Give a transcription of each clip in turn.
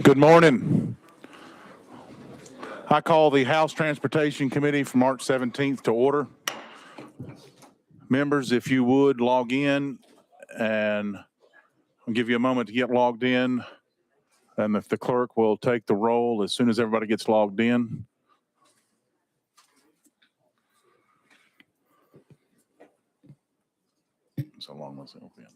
Good morning. I call the House Transportation Committee for March 17th to order. Members, if you would log in, and I'll give you a moment to get logged in, and if the clerk will take the roll as soon as everybody gets logged in. So long was it open?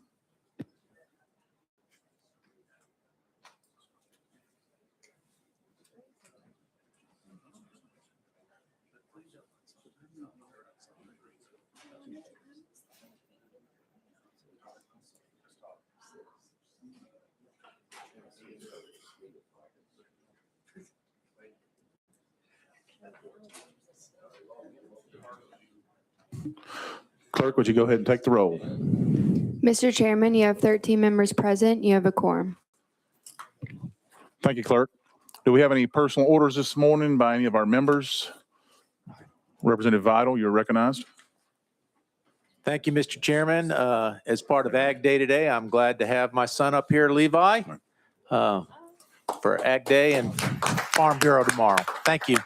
Clerk, would you go ahead and take the roll? Mr. Chairman, you have 13 members present. You have a quorum. Thank you, Clerk. Do we have any personal orders this morning by any of our members? Representative Vital, you're recognized. Thank you, Mr. Chairman. As part of Ag Day today, I'm glad to have my son up here, Levi, for Ag Day and Farm Bureau tomorrow. Thank you.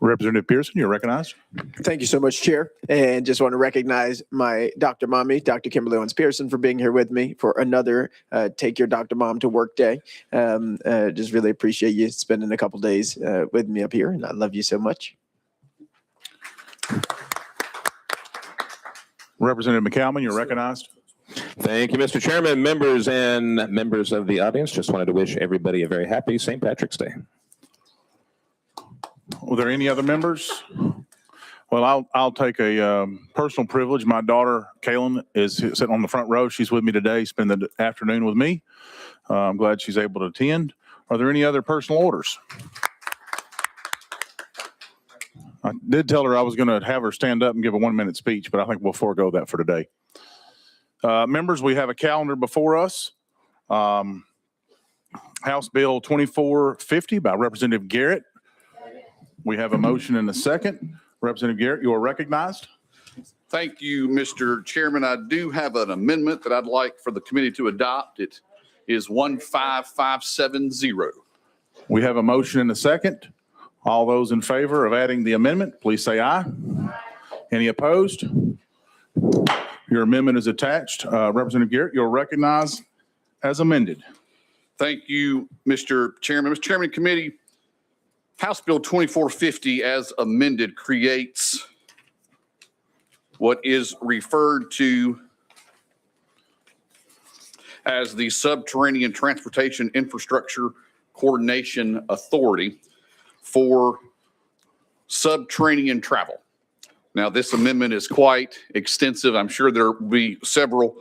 Representative Pearson, you're recognized. Thank you so much, Chair. And just want to recognize my Dr. Mommy, Dr. Kimberly Owens Pearson, for being here with me for another Take Your Dr. Mom to Work Day. Just really appreciate you spending a couple days with me up here, and I love you so much. Representative McCalman, you're recognized. Thank you, Mr. Chairman, members and members of the audience. Just wanted to wish everybody a very happy St. Patrick's Day. Are there any other members? Well, I'll take a personal privilege. My daughter, Kaylin, is sitting on the front row. She's with me today, spend the afternoon with me. I'm glad she's able to attend. Are there any other personal orders? I did tell her I was going to have her stand up and give a 1-minute speech, but I think we'll forego that for today. Members, we have a calendar before us. House Bill 2450 by Representative Garrett. We have a motion and a second. Representative Garrett, you are recognized. Thank you, Mr. Chairman. I do have an amendment that I'd like for the committee to adopt. It is 15570. We have a motion and a second. All those in favor of adding the amendment, please say aye. Any opposed? Your amendment is attached. Representative Garrett, you're recognized as amended. Thank you, Mr. Chairman. Mr. Chairman, committee, House Bill 2450 as amended creates what is referred to as the Subterranean Transportation Infrastructure Coordination Authority for subterranean travel. Now, this amendment is quite extensive. I'm sure there will be several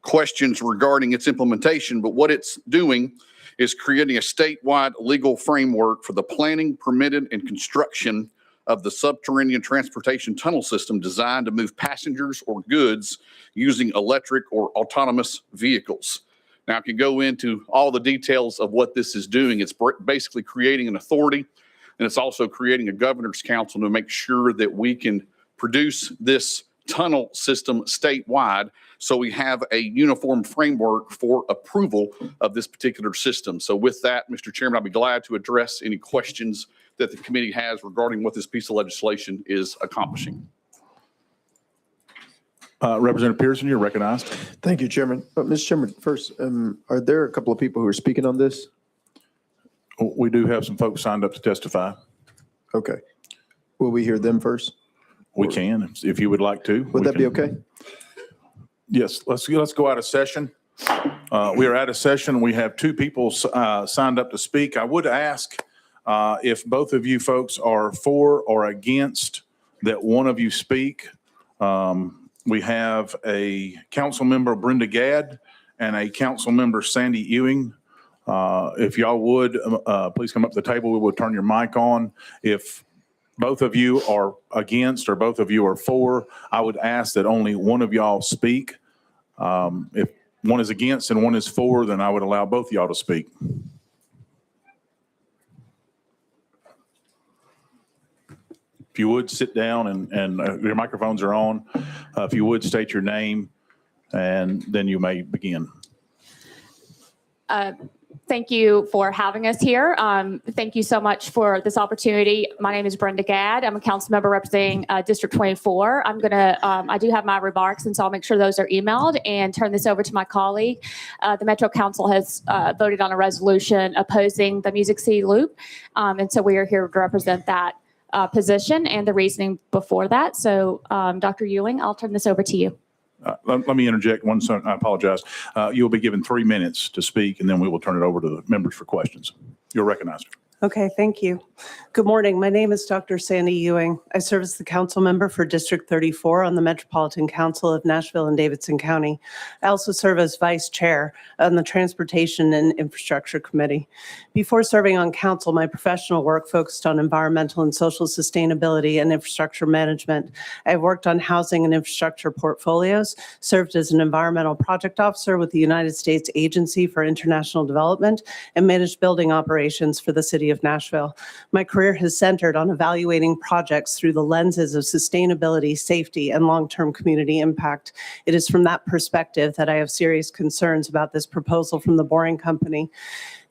questions regarding its implementation, but what it's doing is creating a statewide legal framework for the planning, permitted, and construction of the subterranean transportation tunnel system designed to move passengers or goods using electric or autonomous vehicles. Now, I can go into all the details of what this is doing. It's basically creating an authority, and it's also creating a governor's council to make sure that we can produce this tunnel system statewide, so we have a uniform framework for approval of this particular system. So with that, Mr. Chairman, I'll be glad to address any questions that the committee has regarding what this piece of legislation is accomplishing. Representative Pearson, you're recognized. Thank you, Chairman. Mr. Chairman, first, are there a couple of people who are speaking on this? We do have some folks signed up to testify. Okay. Will we hear them first? We can, if you would like to. Would that be okay? Yes, let's go out of session. We are out of session. We have 2 people signed up to speak. I would ask if both of you folks are for or against that one of you speak. We have a council member, Brenda Gadd, and a council member, Sandy Ewing. If y'all would, please come up to the table. We will turn your mic on. If both of you are against or both of you are for, I would ask that only one of y'all speak. If one is against and one is for, then I would allow both of y'all to speak. If you would sit down and your microphones are on, if you would state your name, and then you may begin. Thank you for having us here. Thank you so much for this opportunity. My name is Brenda Gadd. I'm a council member representing District 24. I do have my remarks, and so I'll make sure those are emailed and turn this over to my colleague. The Metro Council has voted on a resolution opposing the Music City Loop, and so we are here to represent that position and the reasoning before that. So, Dr. Ewing, I'll turn this over to you. Let me interject one second. I apologize. You will be given 3 minutes to speak, and then we will turn it over to the members for questions. You're recognized. Okay, thank you. Good morning. My name is Dr. Sandy Ewing. I serve as the council member for District 34 on the Metropolitan Council of Nashville and Davidson County. I also serve as vice chair on the Transportation and Infrastructure Committee. Before serving on council, my professional work focused on environmental and social sustainability and infrastructure management. I've worked on housing and infrastructure portfolios, served as an environmental project officer with the United States Agency for International Development, and managed building operations for the city of Nashville. My career has centered on evaluating projects through the lenses of sustainability, safety, and long-term community impact. It is from that perspective that I have serious concerns about this proposal from the Boring Company.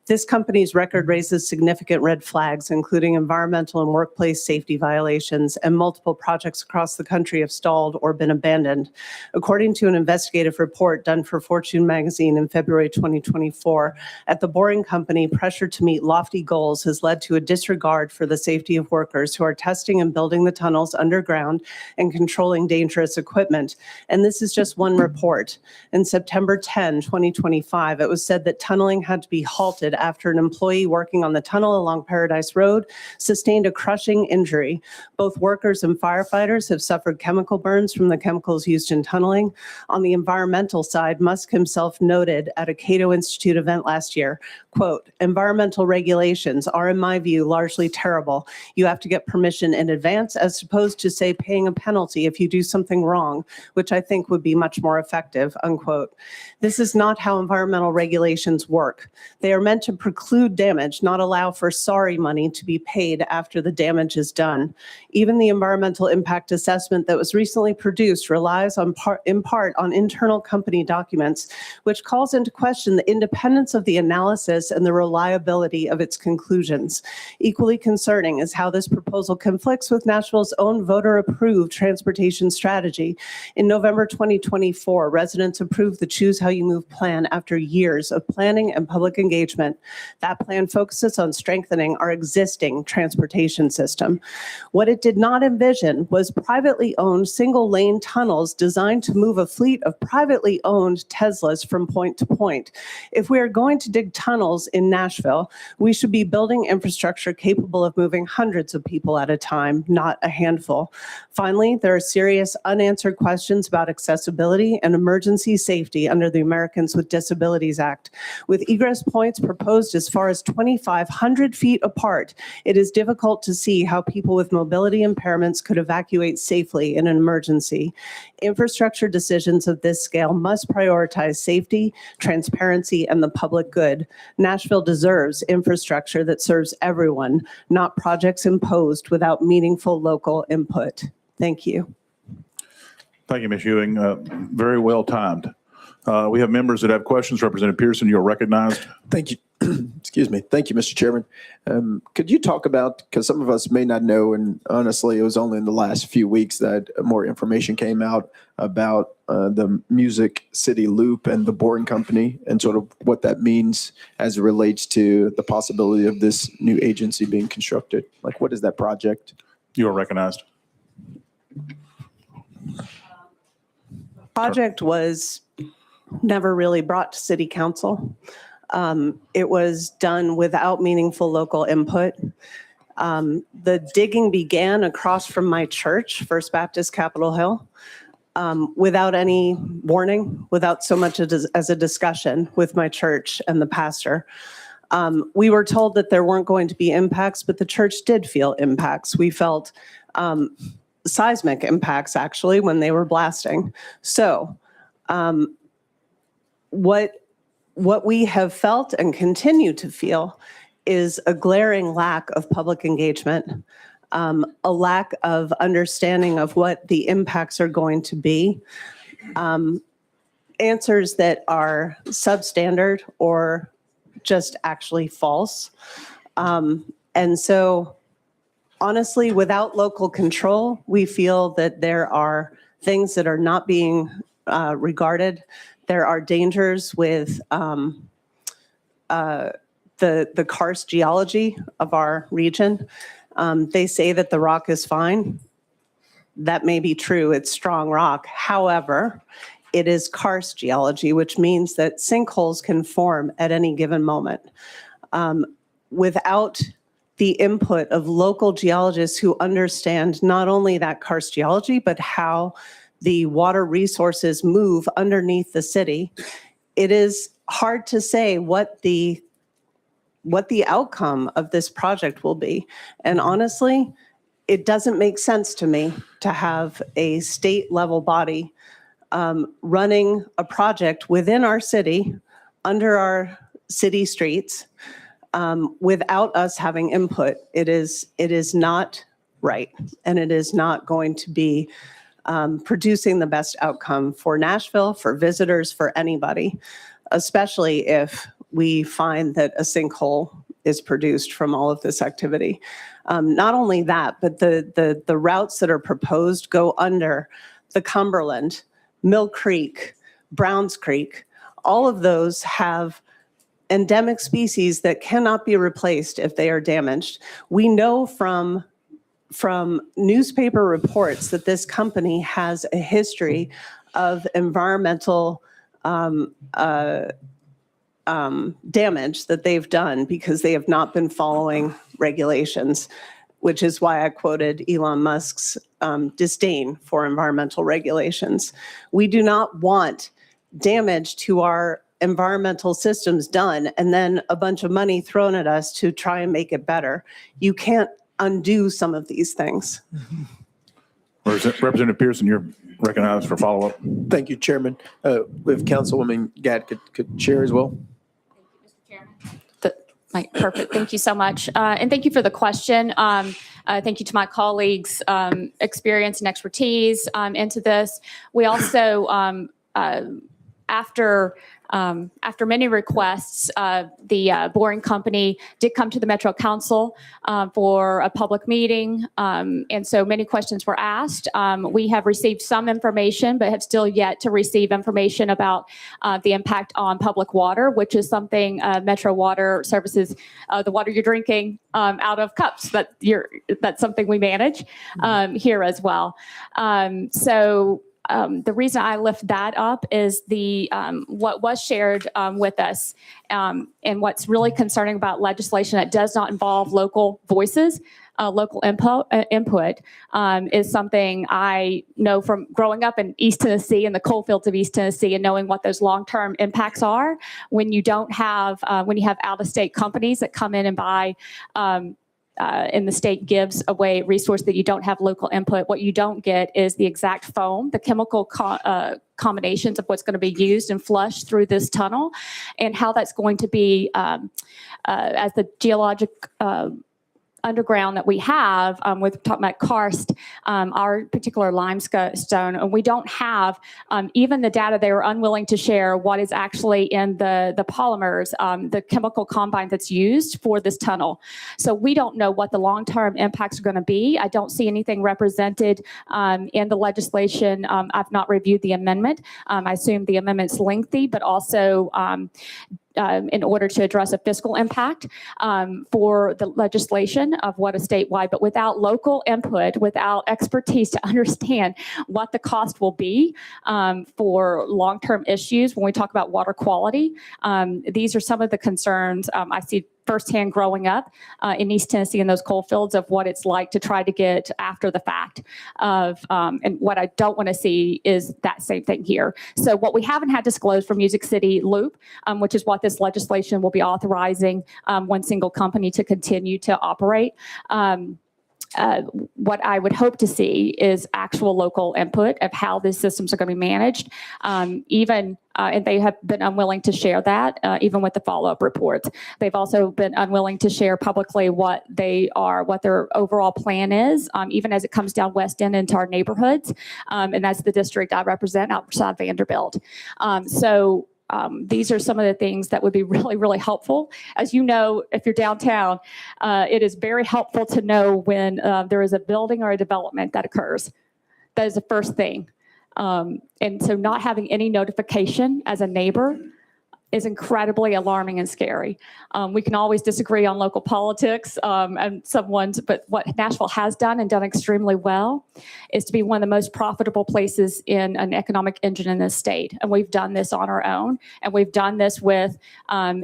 This company's record raises significant red flags, including environmental and workplace safety violations, and multiple projects across the country have stalled or been abandoned. According to an investigative report done for Fortune magazine in February 2024, at the Boring Company, pressure to meet lofty goals has led to a disregard for the safety of workers who are testing and building the tunnels underground and controlling dangerous equipment. And this is just one report. In September 10, 2025, it was said that tunneling had to be halted after an employee working on the tunnel along Paradise Road sustained a crushing injury. Both workers and firefighters have suffered chemical burns from the chemicals used in tunneling. On the environmental side, Musk himself noted at a Cato Institute event last year, quote, "Environmental regulations are, in my view, largely terrible. You have to get permission in advance as opposed to, say, paying a penalty if you do something wrong, which I think would be much more effective," unquote. This is not how environmental regulations work. They are meant to preclude damage, not allow for sorry money to be paid after the damage is done. Even the environmental impact assessment that was recently produced relies in part on internal company documents, which calls into question the independence of the analysis and the reliability of its conclusions. Equally concerning is how this proposal conflicts with Nashville's own voter-approved transportation strategy. In November 2024, residents approved the Choose How You Move plan after years of planning and public engagement. That plan focuses on strengthening our existing transportation system. What it did not envision was privately owned single-lane tunnels designed to move a fleet of privately owned Teslas from point to point. If we are going to dig tunnels in Nashville, we should be building infrastructure capable of moving hundreds of people at a time, not a handful. Finally, there are serious unanswered questions about accessibility and emergency safety under the Americans with Disabilities Act. With egress points proposed as far as 2,500 feet apart, it is difficult to see how people with mobility impairments could evacuate safely in an emergency. Infrastructure decisions of this scale must prioritize safety, transparency, and the public good. Nashville deserves infrastructure that serves everyone, not projects imposed without meaningful local input. Thank you. Thank you, Ms. Ewing. Very well timed. We have members that have questions. Representative Pearson, you're recognized. Thank you. Excuse me. Thank you, Mr. Chairman. Could you talk about, because some of us may not know, and honestly, it was only in the last few weeks that more information came out about the Music City Loop and the Boring Company and sort of what that means as it relates to the possibility of this new agency being constructed? Like, what is that project? You are recognized. Project was never really brought to city council. It was done without meaningful local input. The digging began across from my church, First Baptist Capitol Hill, without any warning, without so much as a discussion with my church and the pastor. We were told that there weren't going to be impacts, but the church did feel impacts. We felt seismic impacts, actually, when they were blasting. So what we have felt and continue to feel is a glaring lack of public engagement, a lack of understanding of what the impacts are going to be, answers that are substandard or just actually false. And so honestly, without local control, we feel that there are things that are not being regarded. There are dangers with the karst geology of our region. They say that the rock is fine. That may be true. It's strong rock. However, it is karst geology, which means that sinkholes can form at any given moment. Without the input of local geologists who understand not only that karst geology, but how the water resources move underneath the city, it is hard to say what the outcome of this project will be. And honestly, it doesn't make sense to me to have a state level body running a project within our city, under our city streets, without us having input. It is not right, and it is not going to be producing the best outcome for Nashville, for visitors, for anybody, especially if we find that a sinkhole is produced from all of this activity. Not only that, but the routes that are proposed go under the Cumberland, Mill Creek, Browns Creek. All of those have endemic species that cannot be replaced if they are damaged. We know from newspaper reports that this company has a history of environmental damage that they've done because they have not been following regulations, which is why I quoted Elon Musk's disdain for environmental regulations. We do not want damage to our environmental systems done and then a bunch of money thrown at us to try and make it better. You can't undo some of these things. Representative Pearson, you're recognized for follow-up. Thank you, Chairman. If Councilwoman Gadd could share as well. Perfect. Thank you so much. And thank you for the question. Thank you to my colleagues' experience and expertise into this. We also, after many requests, the boring company did come to the Metro Council for a public meeting. And so many questions were asked. We have received some information, but have still yet to receive information about the impact on public water, which is something Metro Water Services, the water you're drinking out of cups, that's something we manage here as well. The reason I lift that up is what was shared with us, and what's really concerning about legislation that does not involve local voices, local input, is something I know from growing up in East Tennessee, in the coal fields of East Tennessee, and knowing what those long-term impacts are when you don't have, when you have out-of-state companies that come in and buy. And the state gives away resource that you don't have local input. What you don't get is the exact foam, the chemical combinations of what's going to be used and flushed through this tunnel, and how that's going to be as the geologic underground that we have with talking about karst, our particular limestone, and we don't have even the data. They were unwilling to share what is actually in the polymers, the chemical combine that's used for this tunnel. So we don't know what the long-term impacts are going to be. I don't see anything represented in the legislation. I've not reviewed the amendment. I assume the amendment's lengthy, but also in order to address a fiscal impact for the legislation of what a statewide, but without local input, without expertise to understand what the cost will be for long-term issues when we talk about water quality. These are some of the concerns I see firsthand growing up in East Tennessee in those coal fields of what it's like to try to get after the fact of, and what I don't want to see is that same thing here. So what we haven't had disclosed from Music City Loop, which is what this legislation will be authorizing one single company to continue to operate. What I would hope to see is actual local input of how these systems are going to be managed, and they have been unwilling to share that, even with the follow-up reports. They've also been unwilling to share publicly what their overall plan is, even as it comes down West End into our neighborhoods, and that's the district I represent outside Vanderbilt. So these are some of the things that would be really, really helpful. As you know, if you're downtown, it is very helpful to know when there is a building or a development that occurs. That is the first thing. And so not having any notification as a neighbor is incredibly alarming and scary. We can always disagree on local politics but what Nashville has done and done extremely well is to be one of the most profitable places in an economic engine in this state. And we've done this on our own, and we've done this with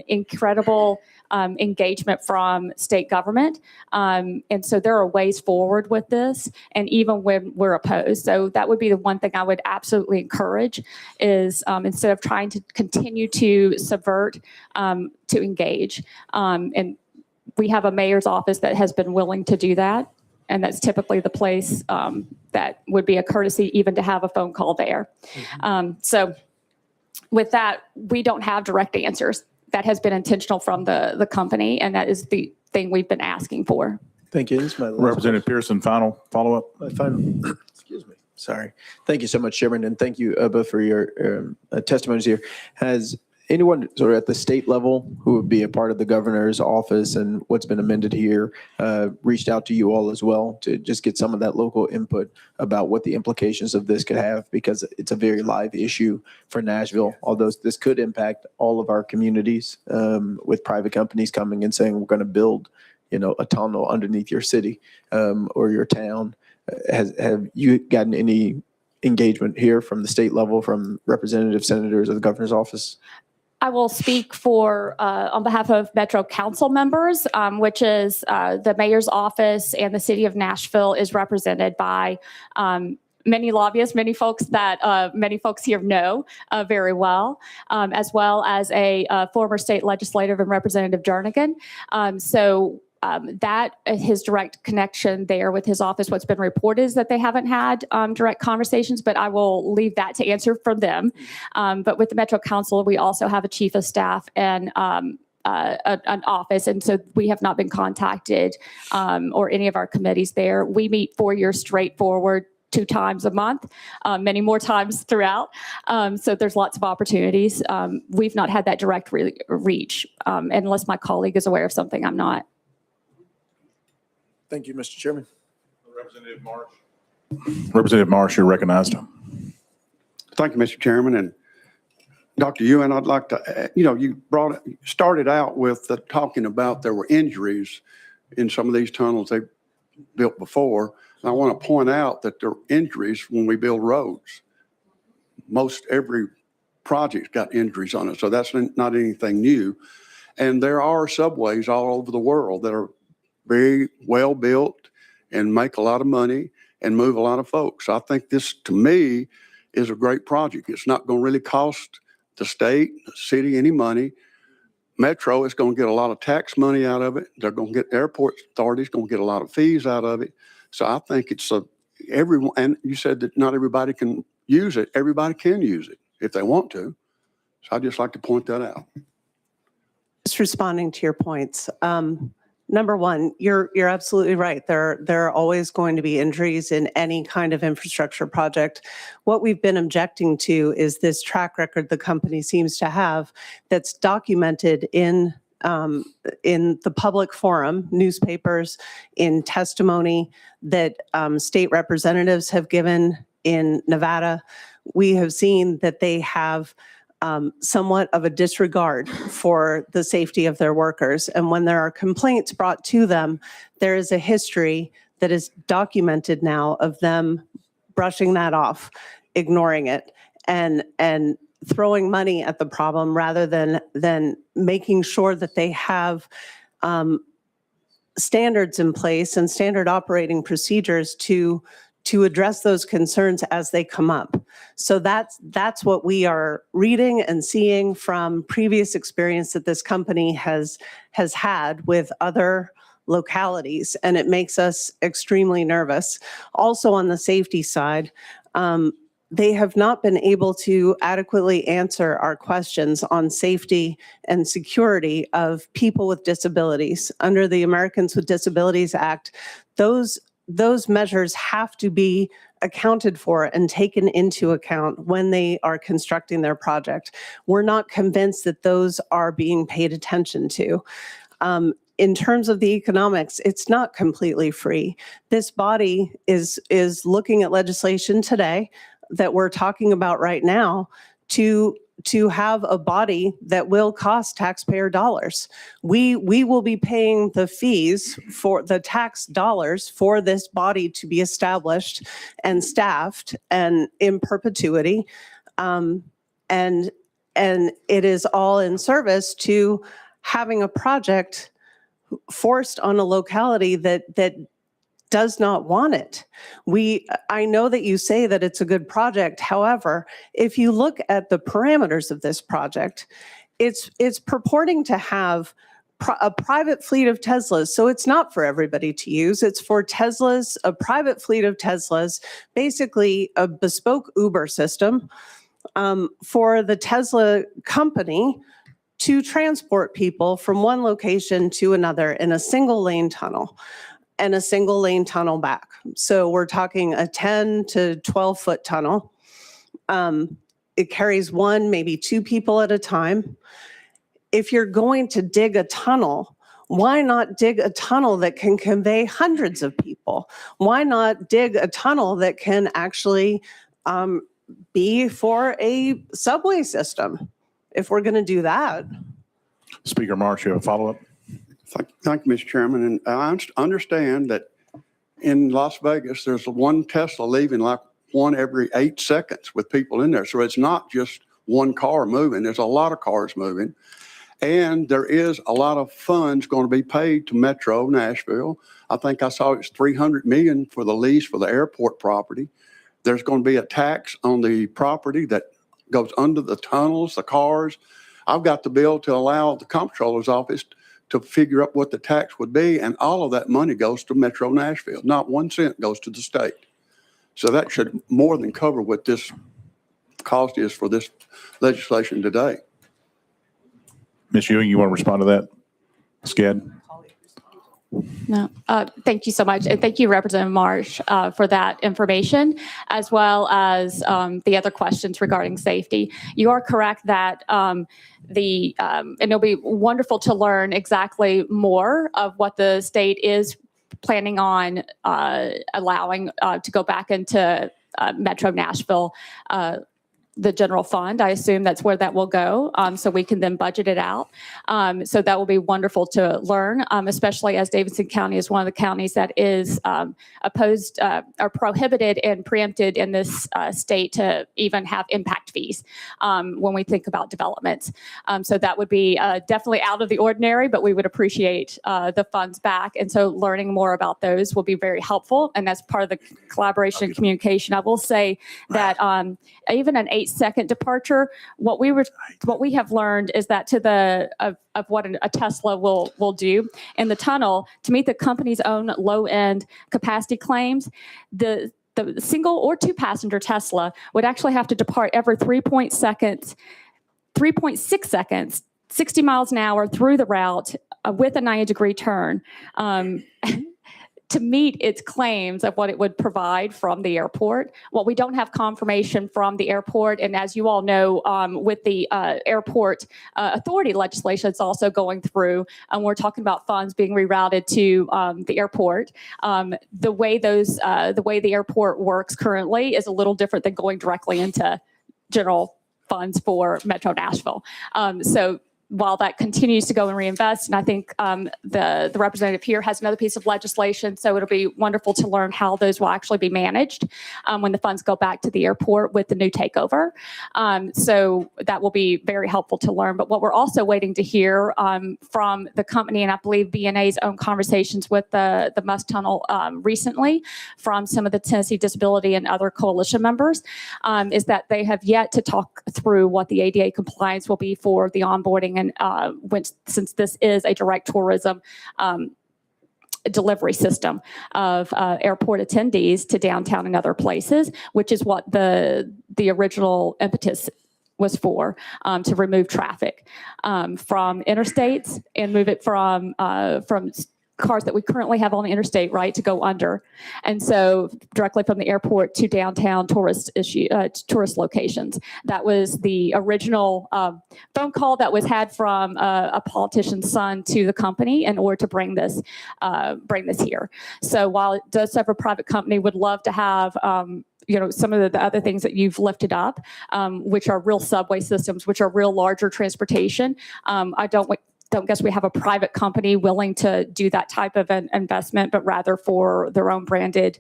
incredible engagement from state government. And so there are ways forward with this, and even when we're opposed. So that would be the one thing I would absolutely encourage is instead of trying to continue to subvert, to engage. And we have a mayor's office that has been willing to do that. And that's typically the place that would be a courtesy even to have a phone call there. So with that, we don't have direct answers. That has been intentional from the company, and that is the thing we've been asking for. Thank you. This is my last Representative Pearson, final follow-up. Excuse me. Sorry. Thank you so much, Chairman, and thank you both for your testimonies here. Has anyone sort of at the state level who would be a part of the governor's office and what's been amended here reached out to you all as well to just get some of that local input about what the implications of this could have, because it's a very live issue for Nashville, although this could impact all of our communities with private companies coming and saying we're going to build, a tunnel underneath your city or your town. Have you gotten any engagement here from the state level, from representatives, senators, or the governor's office? I will speak for on behalf of Metro Council members, which is the mayor's office, and the city of Nashville is represented by many lobbyists, many folks that many folks here know very well, as well as a former state legislative and Representative Jernigan. That his direct connection there with his office, what's been reported is that they haven't had direct conversations, but I will leave that to answer from them. But with the Metro Council, we also have a chief of staff and an office. And so we have not been contacted or any of our committees there. We meet 4 years straight forward, 2 times a month, many more times throughout. So there's lots of opportunities. We've not had that direct reach unless my colleague is aware of something I'm not. Thank you, Mr. Chairman. Representative Marsh. Representative Marsh, you're recognized. Thank you, Mr. Chairman. And Dr. Ewing, I'd like to, you started out with talking about there were injuries in some of these tunnels they built before. And I want to point out that there are injuries when we build roads. Most every project's got injuries on it, so that's not anything new. And there are subways all over the world that are very well built and make a lot of money and move a lot of folks. I think this, to me, is a great project. It's not going to really cost the state, the city any money. Metro is going to get a lot of tax money out of it. They're going to get, airport authorities going to get a lot of fees out of it. So I think it's everyone, and you said that not everybody can use it. Everybody can use it if they want to. So I'd just like to point that out. Just responding to your points. Number one, you're absolutely right. There are always going to be injuries in any kind of infrastructure project. What we've been objecting to is this track record the company seems to have that's documented in the public forum, newspapers, in testimony that state representatives have given in Nevada. We have seen that they have somewhat of a disregard for the safety of their workers. And when there are complaints brought to them, there is a history that is documented now of them brushing that off, ignoring it, and throwing money at the problem rather than making sure that they have standards in place and standard operating procedures to address those concerns as they come up. So that's what we are reading and seeing from previous experience that this company has had with other localities, and it makes us extremely nervous. Also on the safety side, they have not been able to adequately answer our questions on safety and security of people with disabilities. Under the Americans with Disabilities Act, those measures have to be accounted for and taken into account when they are constructing their project. We're not convinced that those are being paid attention to. In terms of the economics, it's not completely free. This body is looking at legislation today that we're talking about right now to have a body that will cost taxpayer dollars. We will be paying the fees for the tax dollars for this body to be established and staffed and in perpetuity. And it is all in service to having a project forced on a locality that does not want it. I know that you say that it's a good project. However, if you look at the parameters of this project, it's purporting to have a private fleet of Teslas. So it's not for everybody to use. It's for Teslas, a private fleet of Teslas, basically a bespoke Uber system for the Tesla company to transport people from one location to another in a single lane tunnel and a single lane tunnel back. So we're talking a 10 to 12 foot tunnel. It carries one, maybe two people at a time. If you're going to dig a tunnel, why not dig a tunnel that can convey hundreds of people? Why not dig a tunnel that can actually be for a subway system? If we're going to do that. Speaker Marsh, you have a follow-up? Thank you, Mr. Chairman. And I understand that in Las Vegas, there's one Tesla leaving like one every 8 seconds with people in there. So it's not just one car moving. There's a lot of cars moving. And there is a lot of funds going to be paid to Metro Nashville. I think I saw it's $300 million for the lease for the airport property. There's going to be a tax on the property that goes under the tunnels, the cars. I've got the bill to allow the comptroller's office to figure out what the tax would be, and all of that money goes to Metro Nashville. Not 1 cent goes to the state. So that should more than cover what this cost is for this legislation today. Ms. Ewing, you want to respond to that? Ms. Gadd? No, thank you so much. And thank you, Representative Marsh, for that information, as well as the other questions regarding safety. You are correct that and it'll be wonderful to learn exactly more of what the state is planning on allowing to go back into Metro Nashville, the general fund. I assume that's where that will go, so we can then budget it out. So that will be wonderful to learn, especially as Davidson County is one of the counties that is opposed or prohibited and preempted in this state to even have impact fees when we think about developments. So that would be definitely out of the ordinary, but we would appreciate the funds back. And so learning more about those will be very helpful. And that's part of the collaboration and communication. I will say that even an 8-second departure, what we have learned is that to the of what a Tesla will do in the tunnel to meet the company's own low-end capacity claims, the single or two passenger Tesla would actually have to depart every 3.6 seconds, 60 miles an hour through the route with a 90-degree turn. To meet its claims of what it would provide from the airport. Well, we don't have confirmation from the airport. And as you all know, with the airport authority legislation, it's also going through, and we're talking about funds being rerouted to the airport. The way the airport works currently is a little different than going directly into general funds for Metro Nashville. So while that continues to go and reinvest, and I think the representative here has another piece of legislation, so it'll be wonderful to learn how those will actually be managed when the funds go back to the airport with the new takeover. So that will be very helpful to learn. But what we're also waiting to hear from the company, and I believe BNA's own conversations with the Musk Tunnel recently from some of the Tennessee Disability and other coalition members, is that they have yet to talk through what the ADA compliance will be for the onboarding. And since this is a direct tourism delivery system of airport attendees to downtown and other places, which is what the original impetus was for, to remove traffic from interstates and move it from cars that we currently have on the interstate, right, to go under. And so directly from the airport to downtown tourist locations. That was the original phone call that was had from a politician's son to the company in order to bring this here. So while it does serve a private company, would love to have some of the other things that you've lifted up, which are real subway systems, which are real larger transportation. I don't guess we have a private company willing to do that type of an investment, but rather for their own branded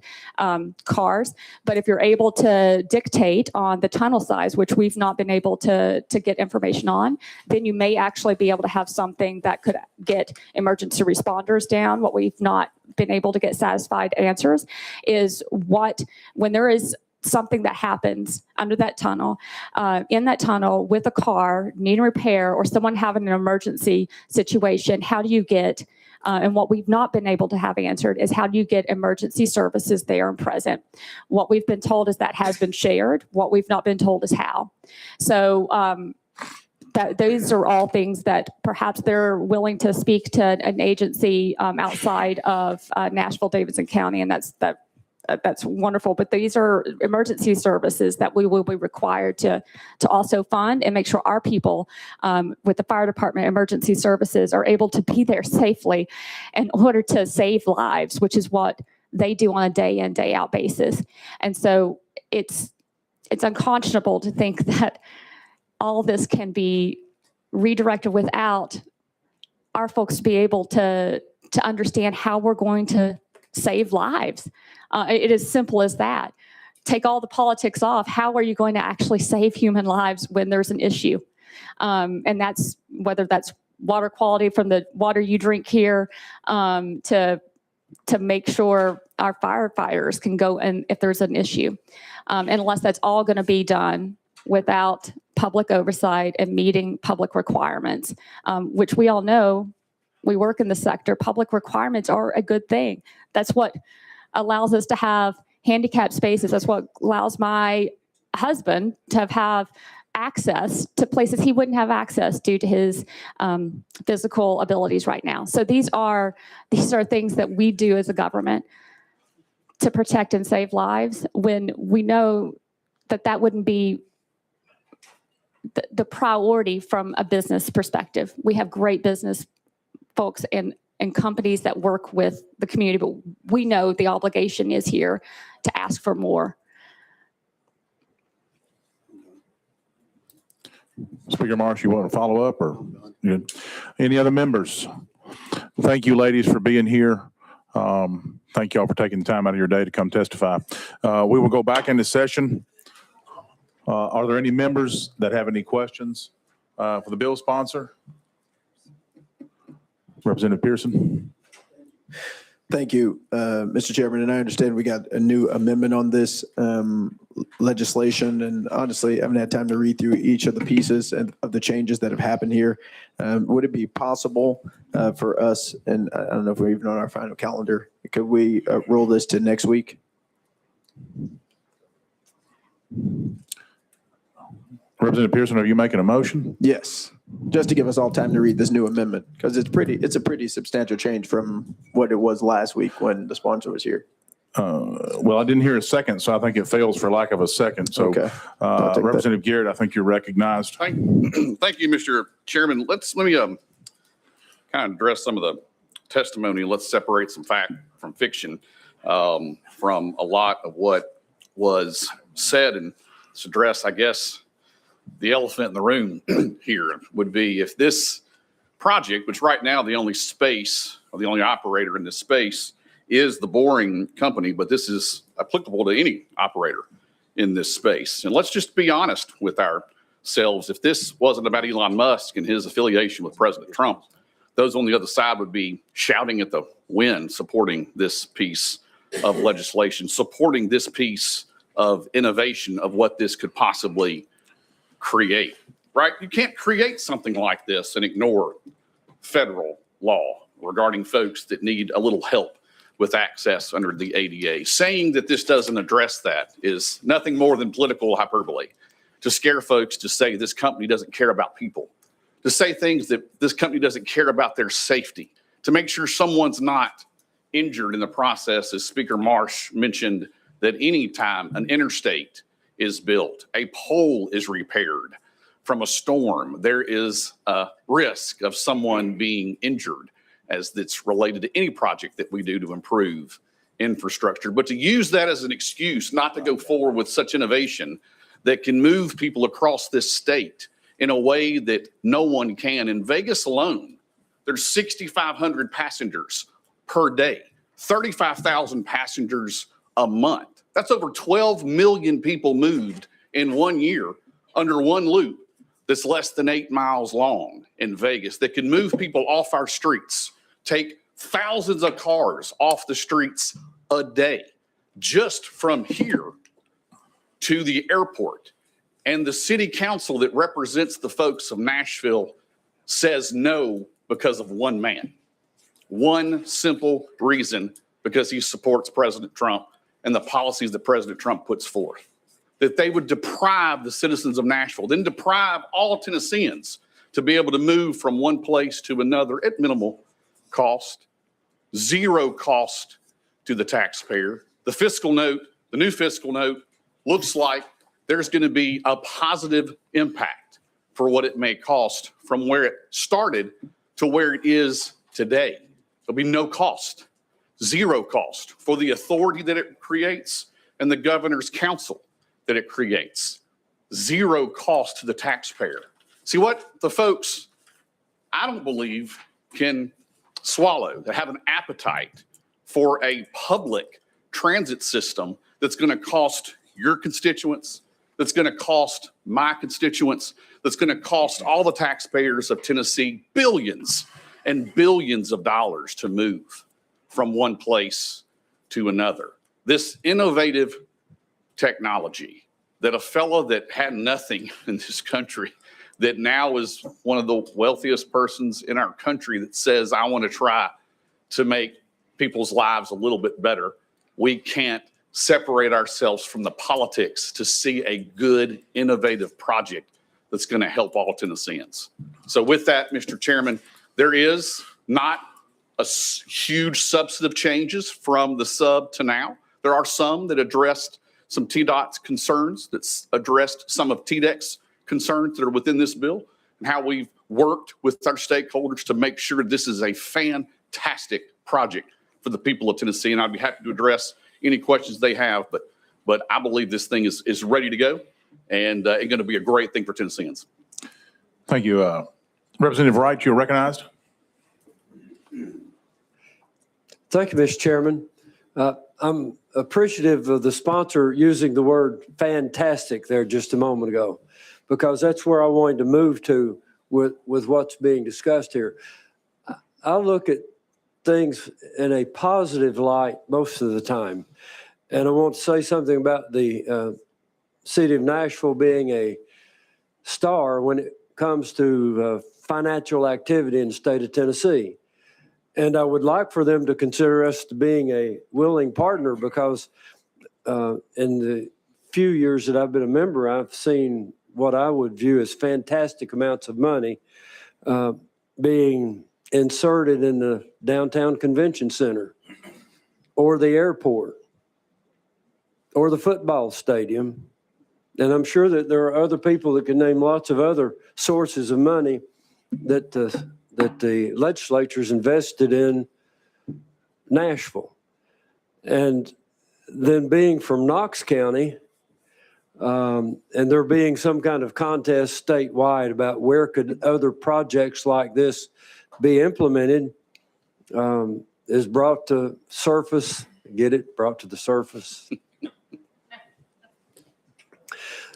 cars. But if you're able to dictate on the tunnel size, which we've not been able to get information on, then you may actually be able to have something that could get emergency responders down. What we've not been able to get satisfied answers is when there is something that happens under that tunnel, in that tunnel with a car needing repair or someone having an emergency situation, how do you get, and what we've not been able to have answered is how do you get emergency services there and present? What we've been told is that has been shared. What we've not been told is how. So those are all things that perhaps they're willing to speak to an agency outside of Nashville, Davidson County, and that's wonderful. But these are emergency services that we will be required to also fund and make sure our people with the fire department emergency services are able to be there safely in order to save lives, which is what they do on a day in, day out basis. And so it's unconscionable to think that all this can be redirected without our folks to be able to understand how we're going to save lives. It is simple as that. Take all the politics off. How are you going to actually save human lives when there's an issue? And that's whether that's water quality from the water you drink here to make sure our firefighters can go in if there's an issue. And unless that's all going to be done without public oversight and meeting public requirements, which we all know, we work in the sector, public requirements are a good thing. That's what allows us to have handicapped spaces. That's what allows my husband to have access to places he wouldn't have access due to his physical abilities right now. So these are things that we do as a government to protect and save lives when we know that wouldn't be the priority from a business perspective. We have great business folks and companies that work with the community, but we know the obligation is here to ask for more. Speaker Marsh, you want to follow up or any other members? Thank you, ladies, for being here. Thank you all for taking the time out of your day to come testify. We will go back into session. Are there any members that have any questions for the bill sponsor? Representative Pearson. Thank you, Mr. Chairman. And I understand we got a new amendment on this legislation. And honestly, I haven't had time to read through each of the pieces of the changes that have happened here. Would it be possible for us, and I don't know if we're even on our final calendar, could we roll this to next week? Representative Pearson, are you making a motion? Yes, just to give us all time to read this new amendment, because it's a pretty substantial change from what it was last week when the sponsor was here. Well, I didn't hear a second, so I think it fails for lack of a second. So, Okay. I'll take that. Representative Garrett, I think you're recognized. Thank you, Mr. Chairman. Let me kind of address some of the testimony. Let's separate some fact from fiction from a lot of what was said, and let's address, I guess, the elephant in the room here would be if this project, which right now the only space or the only operator in this space is the boring company, but this is applicable to any operator in this space. And let's just be honest with ourselves. If this wasn't about Elon Musk and his affiliation with President Trump, those on the other side would be shouting at the wind, supporting this piece of legislation, supporting this piece of innovation of what this could possibly create, right? You can't create something like this and ignore federal law regarding folks that need a little help with access under the ADA. Saying that this doesn't address that is nothing more than political hyperbole to scare folks, to say this company doesn't care about people, to say things that this company doesn't care about their safety, to make sure someone's not injured in the process, as Speaker Marsh mentioned, that any time an interstate is built, a pole is repaired from a storm, there is a risk of someone being injured as that's related to any project that we do to improve infrastructure. But to use that as an excuse not to go forward with such innovation that can move people across this state in a way that no one can. In Vegas alone, there's 6,500 passengers per day, 35,000 passengers a month. That's over 12 million people moved in 1 year under one loop that's less than 8 miles long in Vegas that can move people off our streets, take thousands of cars off the streets a day just from here to the airport. And the city council that represents the folks of Nashville says no because of one man. One simple reason, because he supports President Trump and the policies that President Trump puts forth. That they would deprive the citizens of Nashville, then deprive all Tennesseans to be able to move from one place to another at minimal cost, zero cost to the taxpayer. The fiscal note, the new fiscal note, looks like there's going to be a positive impact for what it may cost from where it started to where it is today. There'll be no cost, zero cost for the authority that it creates and the governor's council that it creates. Zero cost to the taxpayer. See, what the folks, I don't believe, can swallow, that have an appetite for a public transit system that's going to cost your constituents, that's going to cost my constituents, that's going to cost all the taxpayers of Tennessee billions and billions of dollars to move from one place to another. This innovative technology that a fellow that had nothing in this country, that now is one of the wealthiest persons in our country, that says, I want to try to make people's lives a little bit better. We can't separate ourselves from the politics to see a good, innovative project that's going to help all Tennesseans. So with that, Mr. Chairman, there is not a huge substantive changes from the sub to now. There are some that addressed some TDOT's concerns, that's addressed some of TDEC's concerns that are within this bill, and how we've worked with our stakeholders to make sure this is a fantastic project for the people of Tennessee. And I'd be happy to address any questions they have, but I believe this thing is ready to go and it's going to be a great thing for Tennesseans. Thank you. Representative Wright, you're recognized. Thank you, Mr. Chairman. I'm appreciative of the sponsor using the word fantastic there just a moment ago, because that's where I wanted to move to with what's being discussed here. I look at things in a positive light most of the time. And I want to say something about the city of Nashville being a star when it comes to financial activity in the state of Tennessee. And I would like for them to consider us being a willing partner, because in the few years that I've been a member, I've seen what I would view as fantastic amounts of money being inserted in the downtown convention center or the airport or the football stadium. And I'm sure that there are other people that can name lots of other sources of money that the legislature's invested in Nashville. And then being from Knox County, and there being some kind of contest statewide about where could other projects like this be implemented, is brought to surface. Get it? Brought to the surface.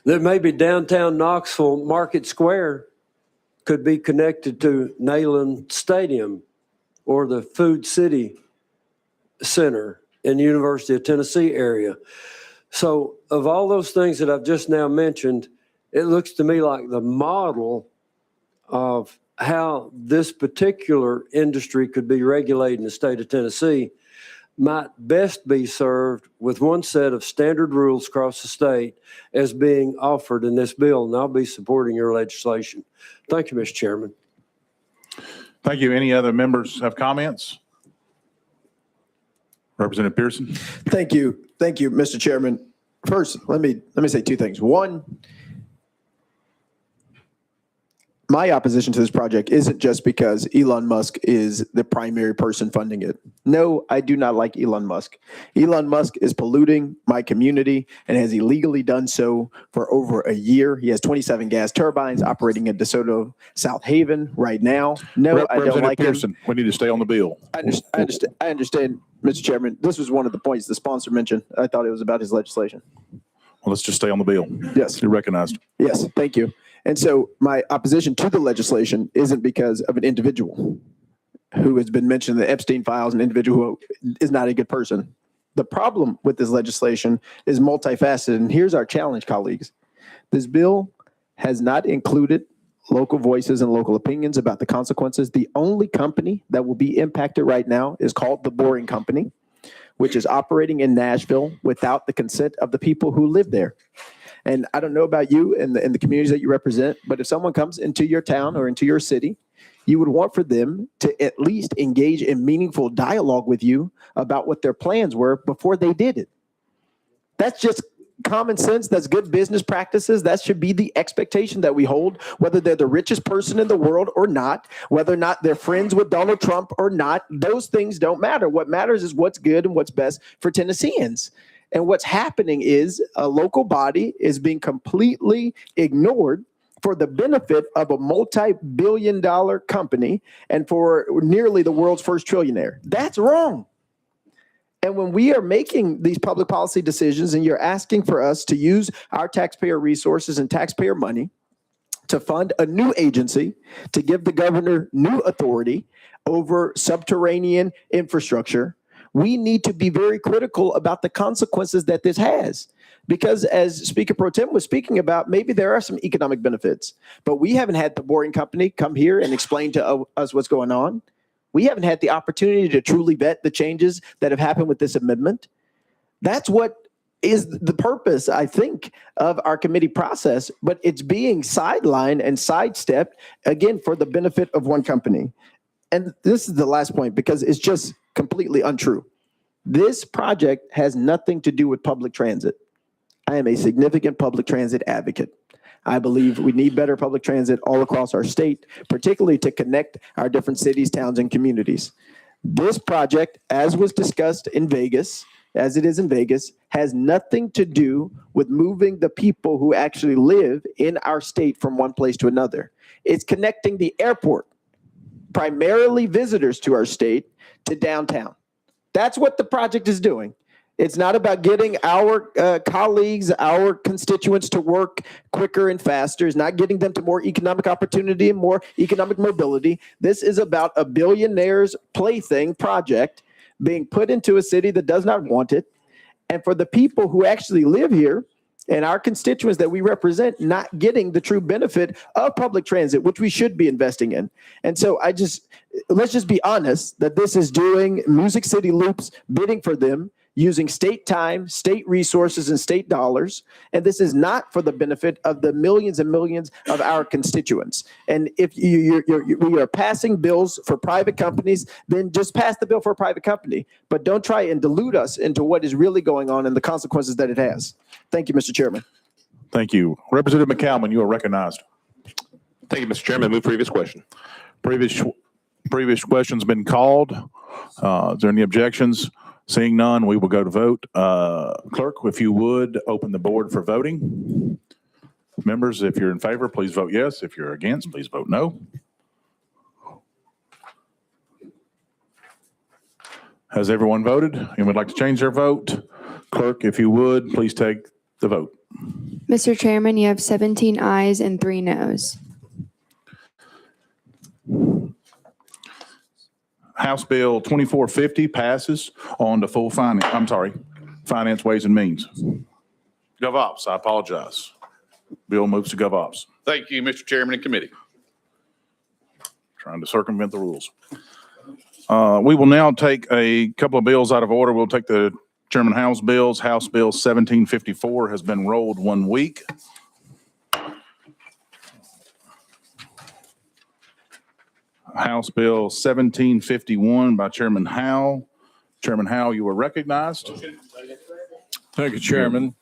That maybe downtown Knoxville Market Square could be connected to Neyland Stadium or the Food City Center in the University of Tennessee area. So of all those things that I've just now mentioned, it looks to me like the model of how this particular industry could be regulated in the state of Tennessee might best be served with one set of standard rules across the state as being offered in this bill. And I'll be supporting your legislation. Thank you, Mr. Chairman. Thank you. Any other members have comments? Representative Pearson? Thank you. Thank you, Mr. Chairman. First, let me say two things. One, my opposition to this project isn't just because Elon Musk is the primary person funding it. No, I do not like Elon Musk. Elon Musk is polluting my community and has illegally done so for over a year. He has 27 gas turbines operating in DeSoto, South Haven right now. No, I don't Representative like him. Pearson, we need to stay on the bill. I understand, Mr. Chairman. This was one of the points the sponsor mentioned. I thought it was about his legislation. Well, let's just stay on the bill. Yes. You're recognized. Yes, thank you. And so my opposition to the legislation isn't because of an individual who has been mentioned in the Epstein files, an individual who is not a good person. The problem with this legislation is multifaceted. And here's our challenge, colleagues. This bill has not included local voices and local opinions about the consequences. The only company that will be impacted right now is called the Boring Company, which is operating in Nashville without the consent of the people who live there. And I don't know about you and the communities that you represent, but if someone comes into your town or into your city, you would want for them to at least engage in meaningful dialogue with you about what their plans were before they did it. That's just common sense. That's good business practices. That should be the expectation that we hold, whether they're the richest person in the world or not, whether or not they're friends with Donald Trump or not. Those things don't matter. What matters is what's good and what's best for Tennesseans. And what's happening is a local body is being completely ignored for the benefit of a multi-billion-dollar company and for nearly the world's first trillionaire. That's wrong. And when we are making these public policy decisions and you're asking for us to use our taxpayer resources and taxpayer money to fund a new agency, to give the governor new authority over subterranean infrastructure, we need to be very critical about the consequences that this has. Because as Speaker Pro Tem was speaking about, maybe there are some economic benefits, but we haven't had the Boring Company come here and explain to us what's going on. We haven't had the opportunity to truly vet the changes that have happened with this amendment. That's what is the purpose, I think, of our committee process, but it's being sidelined and sidestepped, again, for the benefit of one company. And this is the last point because it's just completely untrue. This project has nothing to do with public transit. I am a significant public transit advocate. I believe we need better public transit all across our state, particularly to connect our different cities, towns, and communities. This project, as was discussed in Vegas, as it is in Vegas, has nothing to do with moving the people who actually live in our state from one place to another. It's connecting the airport, primarily visitors to our state, to downtown. That's what the project is doing. It's not about getting our colleagues, our constituents to work quicker and faster. It's not getting them to more economic opportunity and more economic mobility. This is about a billionaire's plaything project being put into a city that does not want it. And for the people who actually live here and our constituents that we represent not getting the true benefit of public transit, which we should be investing in. And so let's just be honest that this is doing Music City Loops bidding for them, using state time, state resources, and state dollars. And this is not for the benefit of the millions and millions of our constituents. And if we are passing bills for private companies, then just pass the bill for a private company. But don't try and delude us into what is really going on and the consequences that it has. Thank you, Mr. Chairman. Thank you. Representative McCalman, you are recognized. Thank you, Mr. Chairman. Move previous question. Previous question's been called. Is there any objections? Seeing none, we will go to vote. Clerk, if you would, open the board for voting. Members, if you're in favor, please vote yes. If you're against, please vote no. Has everyone voted and would like to change their vote? Clerk, if you would, please take the vote. Mr. Chairman, you have 17 ayes and 3 noes. House Bill 2450 passes on to full Finance, Ways and Means. GovOps, I apologize. Bill moves to GovOps. Thank you, Mr. Chairman and committee. Trying to circumvent the rules. We will now take a couple of bills out of order. We'll take the Chairman House bills. House Bill 1754 has been rolled 1 week. House Bill 1751 by Chairman Howell. Chairman Howell, you are recognized. Thank you, Chairman.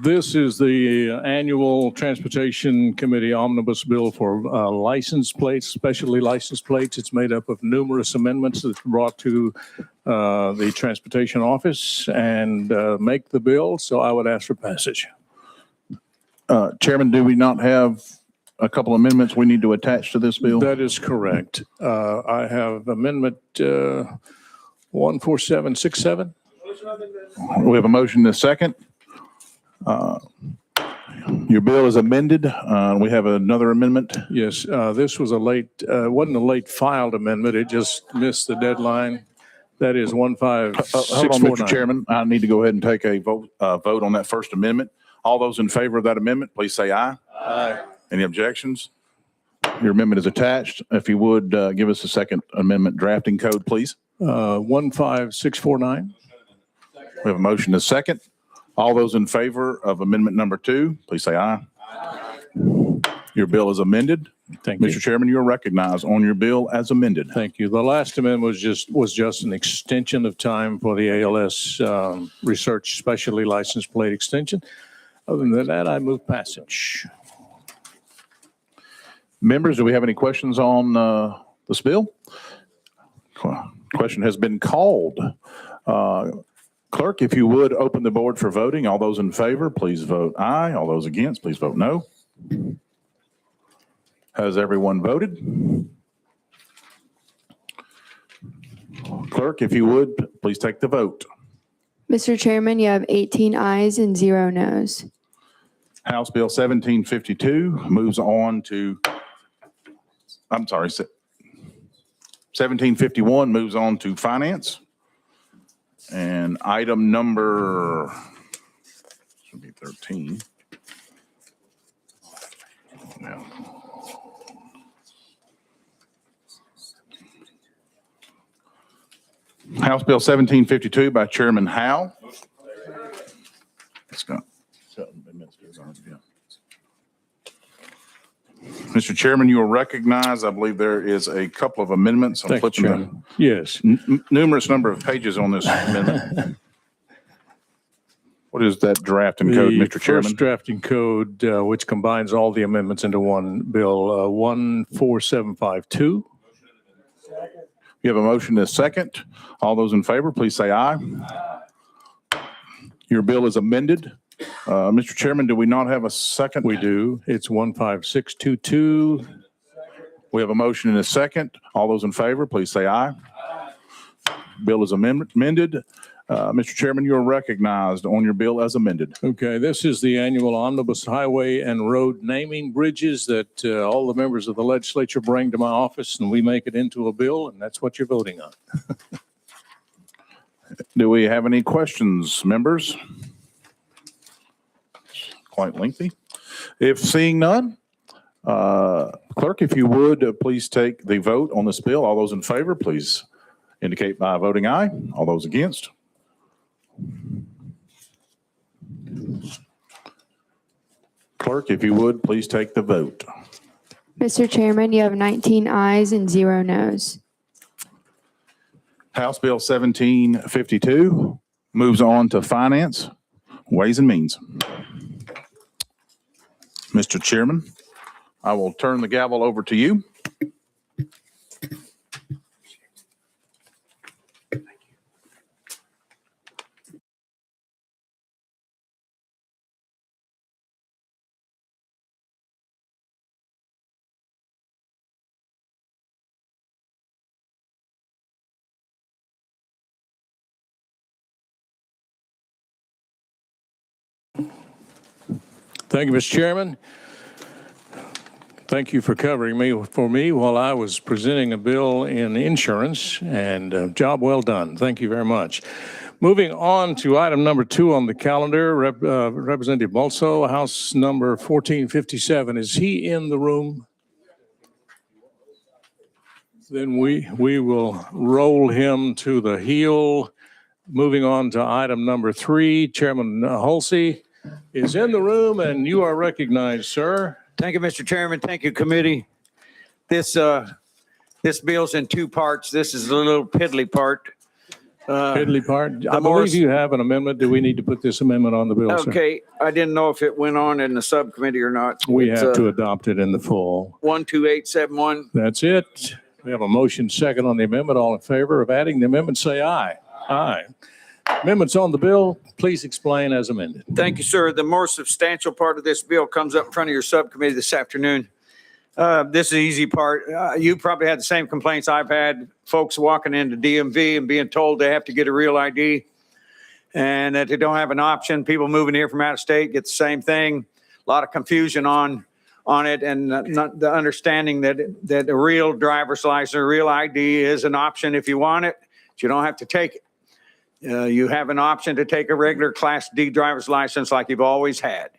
This is the annual Transportation Committee Omnibus Bill for license plates, specialty license plates. It's made up of numerous amendments that's brought to the Transportation Office and make the bill, so I would ask for passage. Chairman, do we not have a couple amendments we need to attach to this bill? That is correct. I have Amendment 14767. We have a motion and a second. Your bill is amended. We have another amendment. Yes, this was wasn't a late filed amendment. It just missed the deadline. That is Hold on, 15649. Mr. Chairman. I need to go ahead and take a vote on that first amendment. All those in favor of that amendment, please say aye. Aye. Any objections? Your amendment is attached. If you would, give us a second amendment drafting code, please. 15649. We have a motion and a second. All those in favor of amendment number 2, please say aye. Your bill is amended. Thank you. Mr. Chairman, you are recognized on your bill as amended. Thank you. The last amendment was just an extension of time for the ALS research specialty license plate extension. Other than that, I move passage. Members, do we have any questions on this bill? Question has been called. Clerk, if you would, open the board for voting. All those in favor, please vote aye. All those against, please vote no. Has everyone voted? Clerk, if you would, please take the vote. Mr. Chairman, you have 18 ayes and 0 noes. House Bill 1752 moves on to, 1751 moves on to finance. And item number, should be 13. Yeah. House Bill 1752 by Chairman Howell. Let's go. Mr. Chairman, you are recognized. I believe there is a couple of amendments. I'm Thank you, flipping the Chairman. Yes. numerous number of pages on this amendment. What is that drafting code, Mr. The Chairman? first drafting code, which combines all the amendments into one bill, 14752. You have a motion and a second. All those in favor, please say aye. Your bill is amended. Mr. Chairman, do we not have a second? We do. It's 15622. We have a motion and a second. All those in favor, please say aye. Bill is amended. Mr. Chairman, you are recognized on your bill as amended. Okay, this is the annual omnibus highway and road naming bridges that all the members of the legislature bring to my office, and we make it into a bill, and that's what you're voting on. Do we have any questions, members? Quite lengthy. If seeing none, clerk, if you would, please take the vote on this bill. All those in favor, please indicate by voting aye. All those against? Clerk, if you would, please take the vote. Mr. Chairman, you have 19 ayes and 0 noes. House Bill 1752 moves on to Finance, Ways and Means. Mr. Chairman, I will turn the gavel over to you. Thank you, Mr. Chairman. Thank you for covering for me while I was presenting a bill in insurance, and job well done. Thank you very much. Moving on to item number 2 on the calendar, Representative Balso, House number 1457. Is he in the room? Then we will roll him to the heel. Moving on to item number 3, Chairman Hulsey is in the room, and you are recognized, sir. Thank you, Mr. Chairman. Thank you, committee. This This bill's in two parts. This is a little piddly part. Piddly part. I more- believe you have an amendment. Do we need to put this amendment on the bill, sir? Okay, I didn't know if it went on in the subcommittee or not. We It's, have to adopt it in the full. 12871. That's it. We have a motion second on the amendment. All in favor of adding the amendment, say aye. Aye. Amendments on the bill, please explain as amended. Thank you, sir. The more substantial part of this bill comes up in front of your subcommittee this afternoon. This is the easy part. You probably had the same complaints I've had, folks walking into DMV and being told they have to get a real ID and that they don't have an option. People moving here from out of state get the same thing. A lot of confusion on it and not the understanding that a real driver's license, a real ID is an option if you want it. But you don't have to take it. You have an option to take a regular Class D driver's license like you've always had.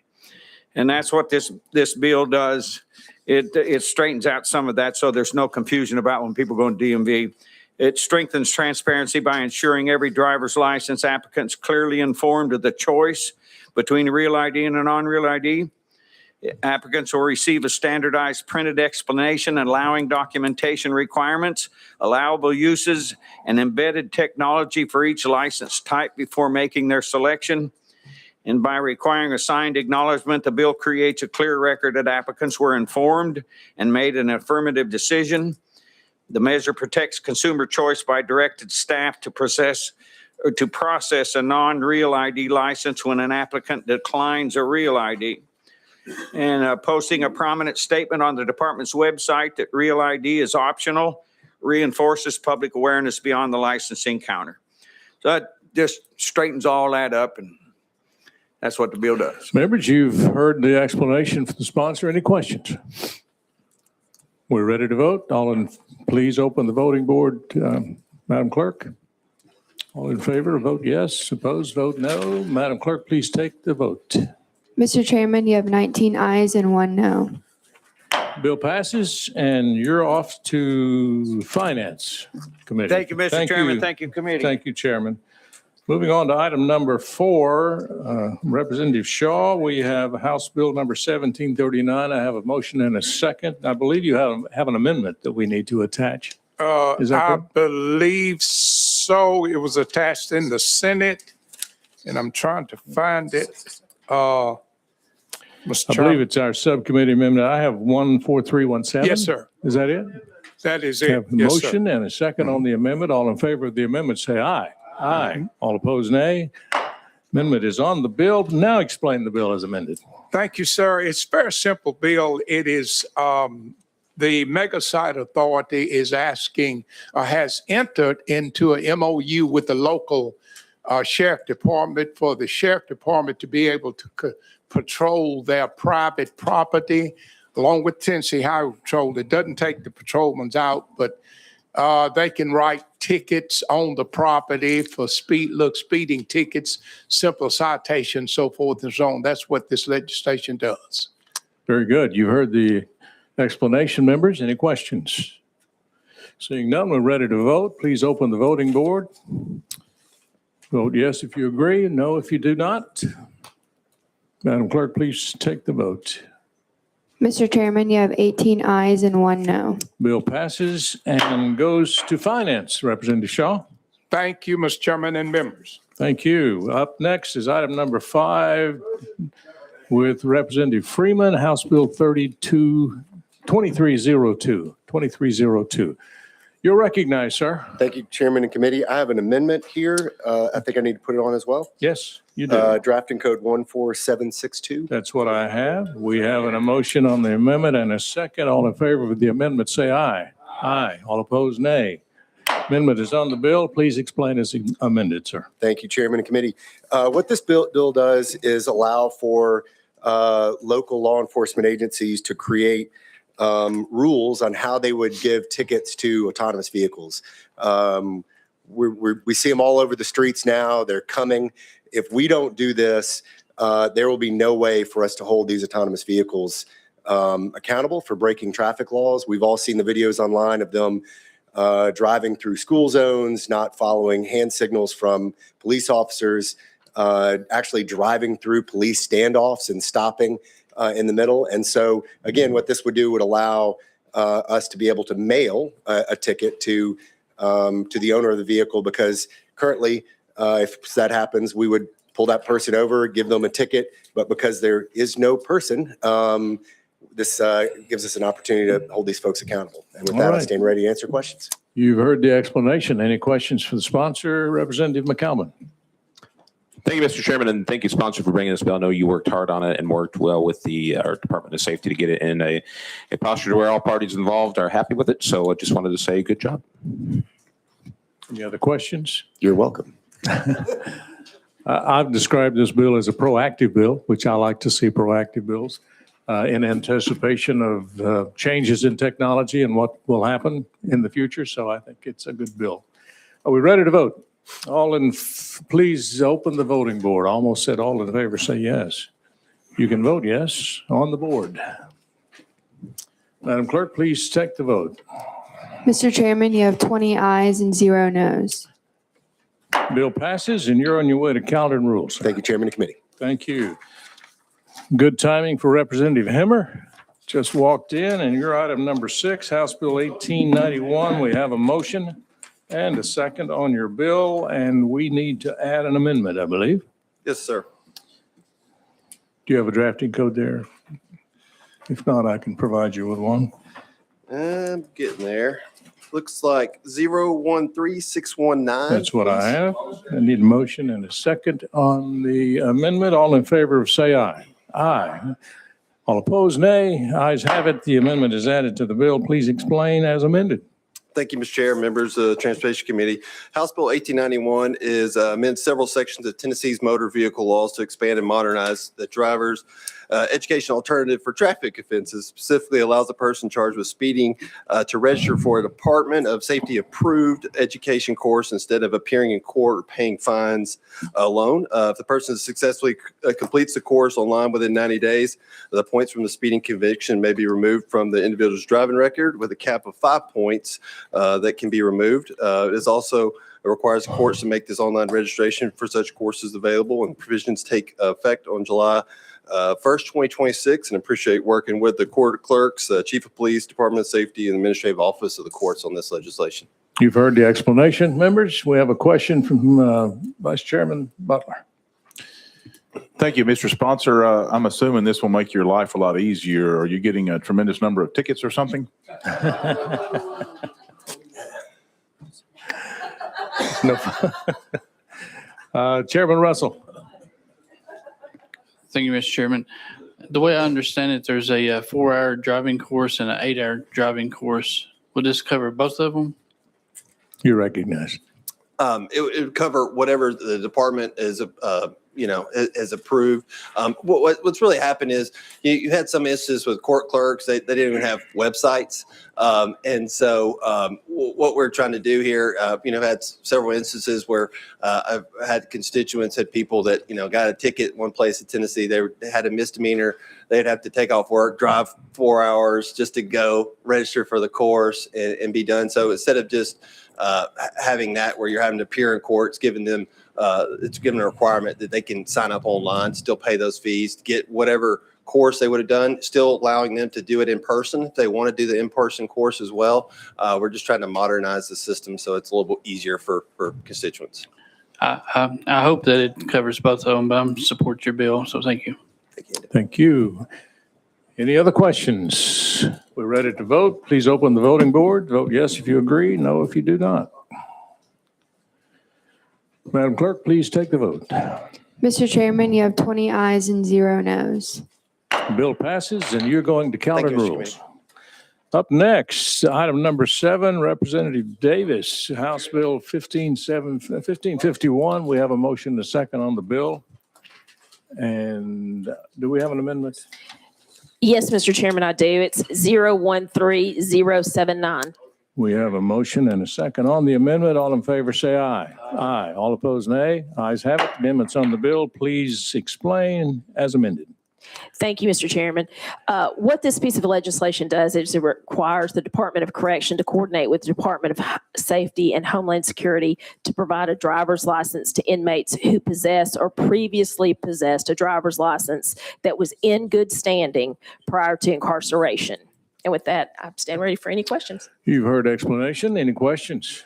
And that's what this bill does. It straightens out some of that so there's no confusion about when people go to DMV. It strengthens transparency by ensuring every driver's license applicant's clearly informed of the choice between a real ID and a non-real ID. Applicants will receive a standardized printed explanation allowing documentation requirements, allowable uses, and embedded technology for each license type before making their selection. And by requiring a signed acknowledgement, the bill creates a clear record that applicants were informed and made an affirmative decision. The measure protects consumer choice by directed staff to process a non-real ID license when an applicant declines a real ID. And posting a prominent statement on the department's website that real ID is optional reinforces public awareness beyond the licensing counter. So that just straightens all that up, and that's what the bill does. Members, you've heard the explanation from the sponsor. Any questions? We're ready to vote. Please open the voting board, Madam Clerk. All in favor, vote yes. Opposed, vote no. Madam Clerk, please take the vote. Mr. Chairman, you have 19 ayes and 1 no. Bill passes, and you're off to Finance Committee. Thank you, Mr. Chairman. Thank you, committee. Thank you, Chairman. Moving on to item number 4, Representative Shaw, we have House Bill number 1739. I have a motion and a second. I believe you have an amendment that we need to attach. Is that I correct? believe so. It was attached in the Senate, and I'm trying to find it. Mr. I believe it's our subcommittee amendment. I have 14317. Yes, sir. Is that it? That is We it. have a Yes, sir. motion and a second on the amendment. All in favor of the amendment, say aye. Aye. All opposed, nay. Amendment is on the bill. Now explain the bill as amended. Thank you, sir. It's a very simple bill. It is the Mega Site Authority is asking, has entered into a MOU with the local sheriff department for the sheriff department to be able to patrol their private property along with Tennessee Highway Patrol. It doesn't take the patrolmen out, but they can write tickets on the property for speeding tickets, simple citations, so forth and so on. That's what this legislation does. Very good. You heard the explanation, members. Any questions? Seeing none, we're ready to vote. Please open the voting board. Vote yes if you agree, no if you do not. Madam Clerk, please take the vote. Mr. Chairman, you have 18 ayes and 1 no. Bill passes and goes to Finance. Representative Shaw. Thank you, Mr. Chairman and members. Thank you. Up next is item number 5 with Representative Freeman, House Bill 2302. You're recognized, sir. Thank you, Chairman and Committee. I have an amendment here. I think I need to put it on as well. Yes, you do. Drafting Code 14762. That's what I have. We have an motion on the amendment and a second. All in favor of the amendment, say aye. Aye. All opposed, nay. Amendment is on the bill. Please explain as amended, sir. Thank you, Chairman and Committee. What this bill does is allow for local law enforcement agencies to create rules on how they would give tickets to autonomous vehicles. We see them all over the streets now. They're coming. If we don't do this, there will be no way for us to hold these autonomous vehicles accountable for breaking traffic laws. We've all seen the videos online of them driving through school zones, not following hand signals from police officers, actually driving through police standoffs and stopping in the middle. And so, again, what this would do would allow us to be able to mail a ticket to the owner of the vehicle, because currently, if that happens, we would pull that person over, give them a ticket. But because there is no person, this gives us an opportunity to hold these folks accountable. And with All that, I right. stand ready to answer questions. You've heard the explanation. Any questions for the sponsor, Representative McCalvin? Thank you, Mr. Chairman, and thank you, sponsor, for bringing this bill. I know you worked hard on it and worked well with our Department of Safety to get it in a posture to where all parties involved are happy with it. So I just wanted to say good job. Any other questions? You're welcome. I've described this bill as a proactive bill, which I like to see proactive bills in anticipation of changes in technology and what will happen in the future. So I think it's a good bill. Are we ready to vote? Please open the voting board. I almost said all in favor say yes. You can vote yes on the board. Madam Clerk, please take the vote. Mr. Chairman, you have 20 ayes and 0 noes. Bill passes and you're on your way to Calhoun rules. Thank you, Chairman and Committee. Thank you. Good timing for Representative Hemmer. Just walked in, and you're item number 6, House Bill 1891. We have a motion and a second on your bill, and we need to add an amendment, I believe. Yes, sir. Do you have a drafting code there? If not, I can provide you with one. I'm getting there. Looks like 013619. That's what I have. I need a motion and a second on the amendment. All in favor of say aye. Aye. All opposed, nay. Ayes have it. The amendment is added to the bill. Please explain as amended. Thank you, Mr. Chair, members of the Transportation Committee. House Bill 1891 is amend several sections of Tennessee's motor vehicle laws to expand and modernize the driver's education alternative for traffic offenses. Specifically allows a person charged with speeding to register for a Department of Safety approved education course instead of appearing in court or paying fines alone. If the person successfully completes the course online within 90 days, the points from the speeding conviction may be removed from the individual's driving record with a cap of 5 points that can be removed. It is also It requires courts to make this online registration for such courses available, and provisions take effect on July 1st, 2026, and appreciate working with the court clerks, chief of police, Department of Safety, and administrative office of the courts on this legislation. You've heard the explanation. Members, we have a question from Vice Chairman Butler. Thank you, Mr. Sponsor. I'm assuming this will make your life a lot easier. Are you getting a tremendous number of tickets or something? No. Chairman Russell. Thank you, Mr. Chairman. The way I understand it, there's a 4-hour driving course and an 8-hour driving course. Would this cover both of them? You recognize. It would cover whatever the department is, has approved. What's really happened is you had some instances with court clerks, they didn't even have websites. What we're trying to do here, I've had several instances where I've had constituents, had people that, got a ticket one place in Tennessee, they had a misdemeanor, they'd have to take off work, drive 4 hours just to go register for the course and be done. So instead of just having that where you're having to appear in court, it's given them it's given a requirement that they can sign up online, still pay those fees, get whatever course they would have done, still allowing them to do it in person if they want to do the in-person course as well. We're just trying to modernize the system so it's a little bit easier for constituents. I hope that it covers both of them, but I'm support your bill, so thank you. Thank you. Any other questions? We're ready to vote. Please open the voting board. Vote yes if you agree, no if you do not. Madam Clerk, please take the vote. Mr. Chairman, you have 20 ayes and 0 noes. Bill passes, and you're going to Calhoun Thank you, Mr. rules. Up next, item number 7, Representative Davis, House Bill 1551. We have a motion and a second on the bill. And do we have an amendment? Yes, Mr. Chairman, I do. It's 013079. We have a motion and a second on the amendment. All in favor, say aye. Aye. All opposed, nay. Ayes have it. Amendments on the bill. Please explain as amended. Thank you, Mr. Chairman. What this piece of legislation does is it requires the Department of Correction to coordinate with the Department of Safety and Homeland Security to provide a driver's license to inmates who possess or previously possessed a driver's license that was in good standing prior to incarceration. And with that, I stand ready for any questions. You've heard explanation. Any questions?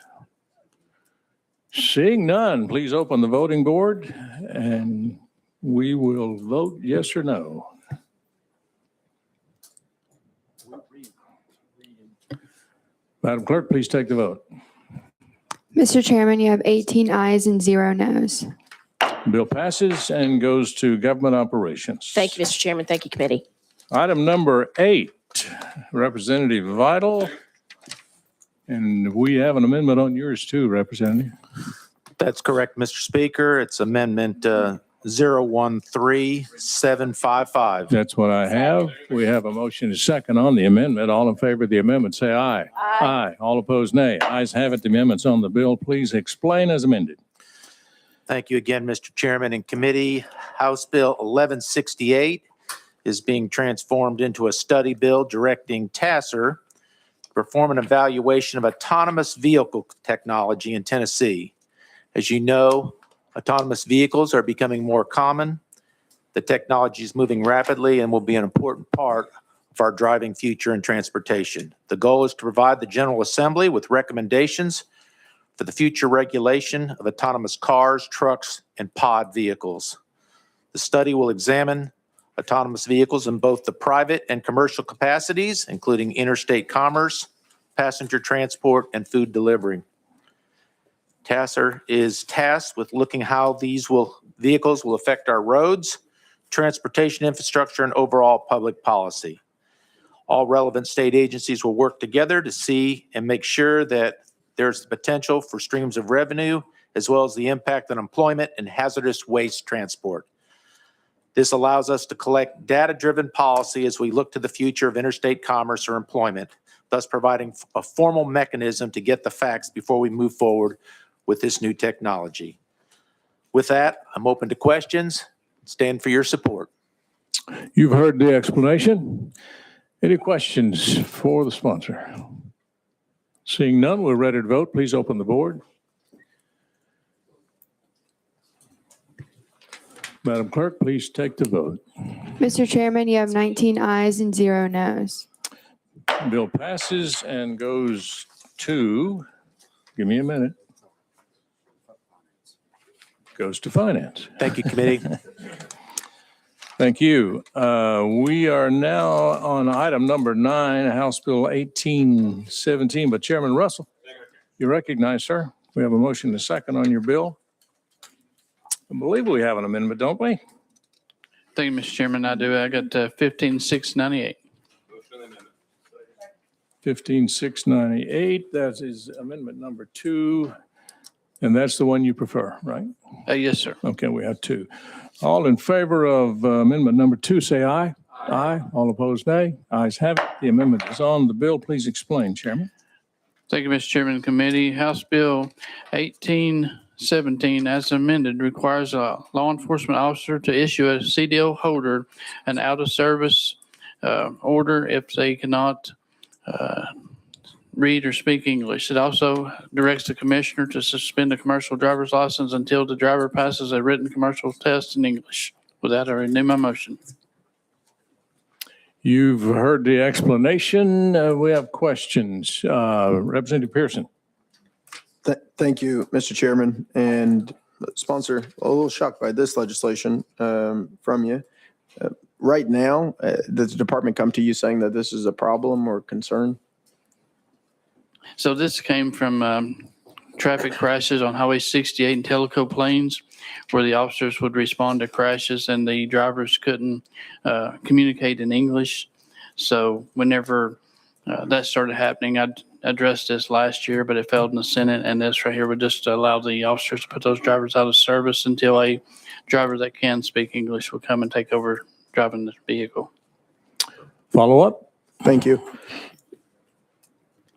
Seeing none, please open the voting board and we will vote yes or no. Madam Clerk, please take the vote. Mr. Chairman, you have 18 ayes and 0 noes. Bill passes and goes to government operations. Thank you, Mr. Chairman. Thank you, committee. Item number 8, Representative Vital. And we have an amendment on yours too, Representative. That's correct, Mr. Speaker. It's Amendment 013755. That's what I have. We have a motion and a second on the amendment. All in favor of the amendment, say aye. Aye. All opposed, nay. Ayes have it. The amendment's on the bill. Please explain as amended. Thank you again, Mr. Chairman and committee. House Bill 1168 is being transformed into a study bill directing TASER to perform an evaluation of autonomous vehicle technology in Tennessee. As you know, autonomous vehicles are becoming more common. The technology is moving rapidly and will be an important part of our driving future in transportation. The goal is to provide the General Assembly with recommendations for the future regulation of autonomous cars, trucks, and pod vehicles. The study will examine autonomous vehicles in both the private and commercial capacities, including interstate commerce, passenger transport, and food delivery. TASER is tasked with looking how these vehicles will affect our roads, transportation infrastructure, and overall public policy. All relevant state agencies will work together to see and make sure that there's the potential for streams of revenue, as well as the impact on employment and hazardous waste transport. This allows us to collect data-driven policy as we look to the future of interstate commerce or employment, thus providing a formal mechanism to get the facts before we move forward with this new technology. With that, I'm open to questions. Stand for your support. You've heard the explanation. Any questions for the sponsor? Seeing none, we're ready to vote. Please open the board. Madam Clerk, please take the vote. Mr. Chairman, you have 19 ayes and 0 noes. Bill passes and goes to, give me a minute. Goes to Finance. Thank you, committee. Thank you. We are now on item number 9, House Bill 1817. But Chairman Russell, you recognize, sir. We have a motion and a second on your bill. I believe we have an amendment, don't we? Thank you, Mr. Chairman. I do. I got 15698. 15698. That is amendment number 2. And that's the one you prefer, right? Yes, sir. Okay, we have 2. All in favor of amendment number 2, say aye. Aye. All opposed, nay. Ayes have it. The amendment is on the bill. Please explain, Chairman. Thank you, Mr. Chairman and committee. House Bill 1817, as amended, requires a law enforcement officer to issue a CDL holder an out-of-service order if they cannot read or speak English. It also directs the commissioner to suspend a commercial driver's license until the driver passes a written commercial test in English. With that, I renew my motion. You've heard the explanation. We have questions. Representative Pearson. Thank you, Mr. Chairman. And sponsor, a little shocked by this legislation from you. Right now, does the department come to you saying that this is a problem or concern? So this came from traffic crashes on Highway 68 and Tellico Plains, where the officers would respond to crashes and the drivers couldn't communicate in English. So whenever that started happening, I addressed this last year, but it failed in the Senate. And this right here would just allow the officers to put those drivers out of service until a driver that can speak English will come and take over driving the vehicle. Follow up? Thank you.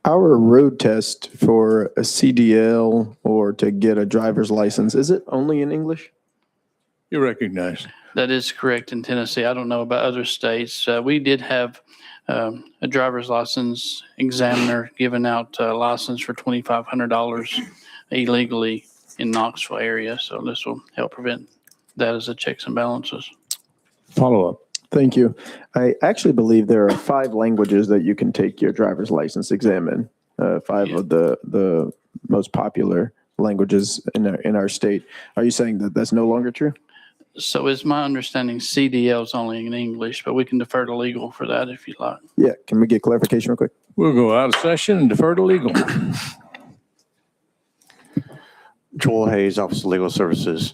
Our road test for a CDL or to get a driver's license, is it only in English? You recognize. That is correct in Tennessee. I don't know about other states. We did have a driver's license examiner giving out a license for $2,500 illegally in Knoxville area. So this will help prevent that as a checks and balances. Follow up. Thank you. I actually believe there are 5 languages that you can take your driver's license exam in. 5 of the most popular languages in our state. Are you saying that that's no longer true? So it's my understanding CDL is only in English, but we can defer to legal for that if you'd like. Yeah. Can we get clarification real quick? We'll go out of session and defer to legal. Joel Hayes, Office of Legal Services.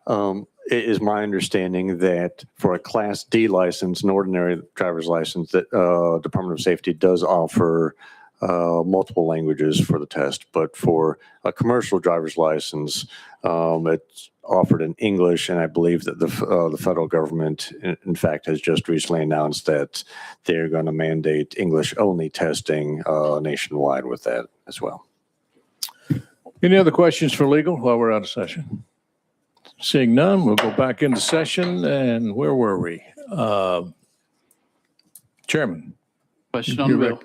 It is my understanding that for a Class D license, an ordinary driver's license, that Department of Safety does offer multiple languages for the test. But for a commercial driver's license, it's offered in English, and I believe that the federal government, in fact, has just recently announced that they're going to mandate English-only testing nationwide with that as well. Any other questions for legal while we're out of session? Seeing none, we'll go back into session. And where were we? Chairman. Question on the bill.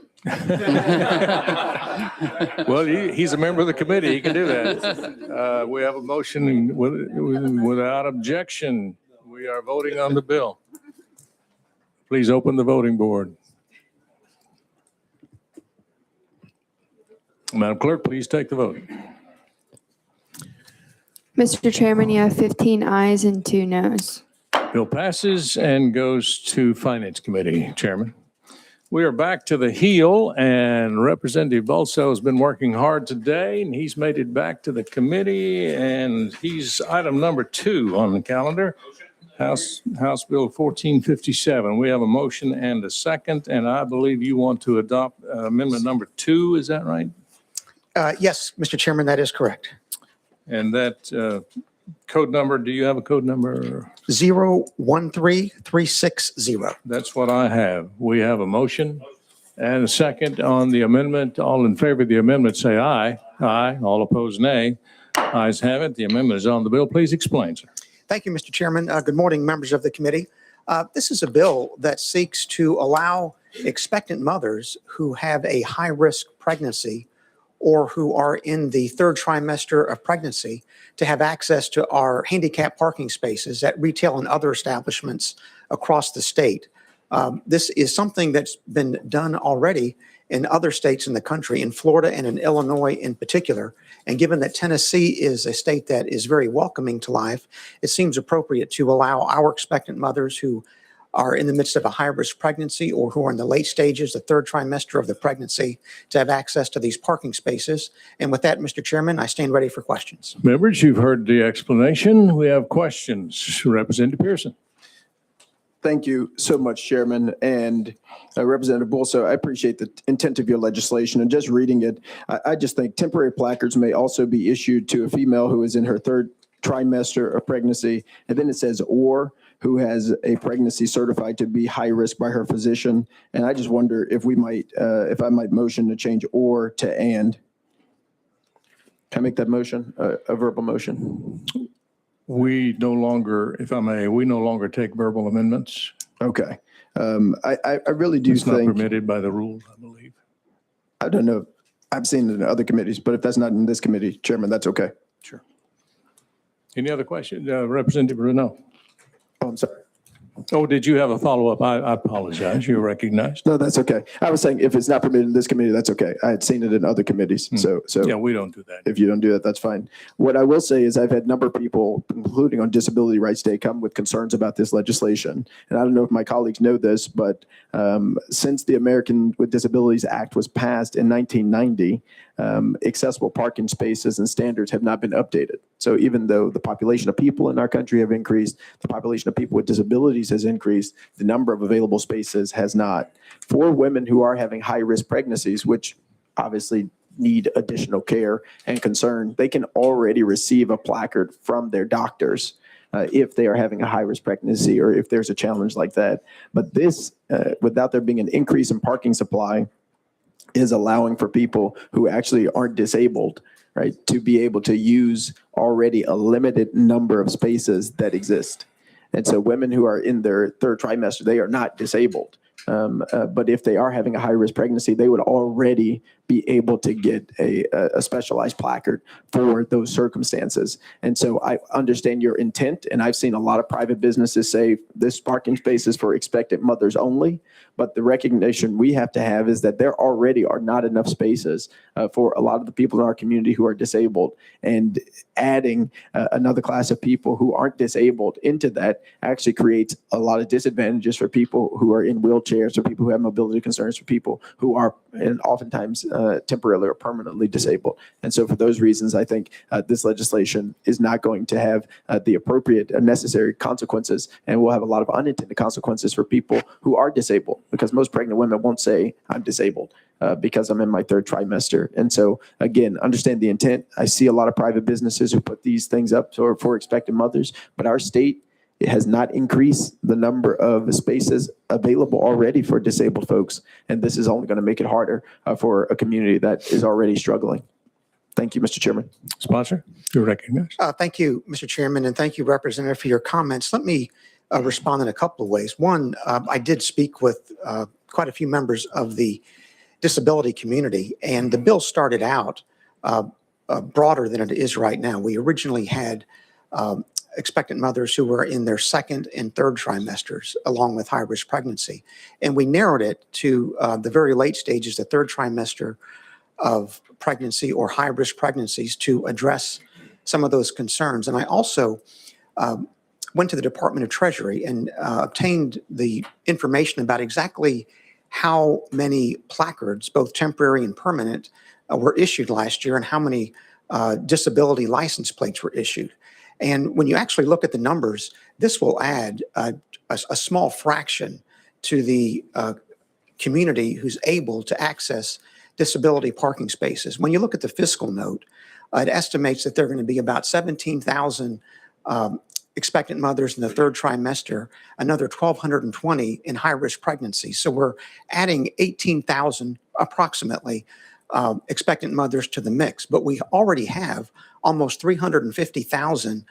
Well, he's a member of the committee. He can do that. We have a motion without objection. We are voting on the bill. Please open the voting board. Madam Clerk, please take the vote. Mr. Chairman, you have 15 ayes and 2 noes. Bill passes and goes to Finance Committee, Chairman. We are back to the heel, and Representative Balso has been working hard today, and he's made it back to the committee, and he's item number 2 on the calendar, House Bill 1457. We have a motion and a second, and I believe you want to adopt amendment number 2. Is that right? Yes, Mr. Chairman, that is correct. And that code number, do you have a code number? 013360. That's what I have. We have a motion and a second on the amendment. All in favor of the amendment, say aye. Aye. All opposed, nay. Ayes have it. The amendment is on the bill. Please explain, sir. Thank you, Mr. Chairman. Good morning, members of the committee. This is a bill that seeks to allow expectant mothers who have a high-risk pregnancy or who are in the 3rd trimester of pregnancy to have access to our handicap parking spaces at retail and other establishments across the state. This is something that's been done already in other states in the country, in Florida and in Illinois in particular. And given that Tennessee is a state that is very welcoming to life, it seems appropriate to allow our expectant mothers who are in the midst of a high-risk pregnancy or who are in the late stages, the 3rd trimester of the pregnancy, to have access to these parking spaces. And with that, Mr. Chairman, I stand ready for questions. Members, you've heard the explanation. We have questions. Representative Pearson. Thank you so much, Chairman. And Representative Balso, I appreciate the intent of your legislation. And just reading it, I just think temporary placards may also be issued to a female who is in her 3rd trimester of pregnancy. And then it says, or who has a pregnancy certified to be high risk by her physician. And I just wonder if we might, if I might motion to change or to and. Can I make that motion, a verbal motion? We no longer, if I may, we no longer take verbal amendments. Okay. I really do It's not think, permitted by the rules, I believe. I don't know. I've seen it in other committees, but if that's not in this committee, Chairman, that's okay. Sure. Any other questions? Representative Renault. Oh, I'm sorry. Oh, did you have a follow-up? I apologize. You're recognized. No, that's okay. I was saying if it's not permitted in this committee, that's okay. I had seen it in other committees. So Yeah, we don't do that. if you don't do that, that's fine. What I will say is I've had a number of people, including on Disability Rights Day, come with concerns about this legislation. And I don't know if my colleagues know this, but since the American with Disabilities Act was passed in 1990, accessible parking spaces and standards have not been updated. So even though the population of people in our country have increased, the population of people with disabilities has increased, the number of available spaces has not. For women who are having high-risk pregnancies, which obviously need additional care and concern, they can already receive a placard from their doctors if they are having a high-risk pregnancy or if there's a challenge like that. But this, without there being an increase in parking supply, is allowing for people who actually aren't disabled, right, to be able to use already a limited number of spaces that exist. And so women who are in their 3rd trimester, they are not disabled. But if they are having a high-risk pregnancy, they would already be able to get a specialized placard for those circumstances. And so I understand your intent, and I've seen a lot of private businesses say this parking space is for expectant mothers only. But the recognition we have to have is that there already are not enough spaces for a lot of the people in our community who are disabled. And adding another class of people who aren't disabled into that actually creates a lot of disadvantages for people who are in wheelchairs, for people who have mobility concerns, for people who are and oftentimes temporarily or permanently disabled. And so for those reasons, I think this legislation is not going to have the appropriate and necessary consequences, and will have a lot of unintended consequences for people who are disabled, because most pregnant women won't say, I'm disabled because I'm in my third trimester. And so, again, understand the intent. I see a lot of private businesses who put these things up for expectant mothers, but our state, it has not increased the number of spaces available already for disabled folks. And this is only going to make it harder for a community that is already struggling. Thank you, Mr. Chairman. Sponsor, you're recognized. Thank you, Mr. Chairman, and thank you, Representative, for your comments. Let me respond in a couple of ways. One, I did speak with quite a few members of the disability community, and the bill started out broader than it is right now. We originally had expectant mothers who were in their second and third trimesters, along with high-risk pregnancy. And we narrowed it to the very late stages, the third trimester of pregnancy or high-risk pregnancies, to address some of those concerns. And I also went to the Department of Treasury and obtained the information about exactly how many placards, both temporary and permanent, were issued last year, and how many disability license plates were issued. And when you actually look at the numbers, this will add a small fraction to the community who's able to access disability parking spaces. When you look at the fiscal note, it estimates that there are going to be about 17,000 expectant mothers in the third trimester, another 1,220 in high-risk pregnancy. So we're adding 18,000 approximately expectant mothers to the mix, but we already have almost 350,000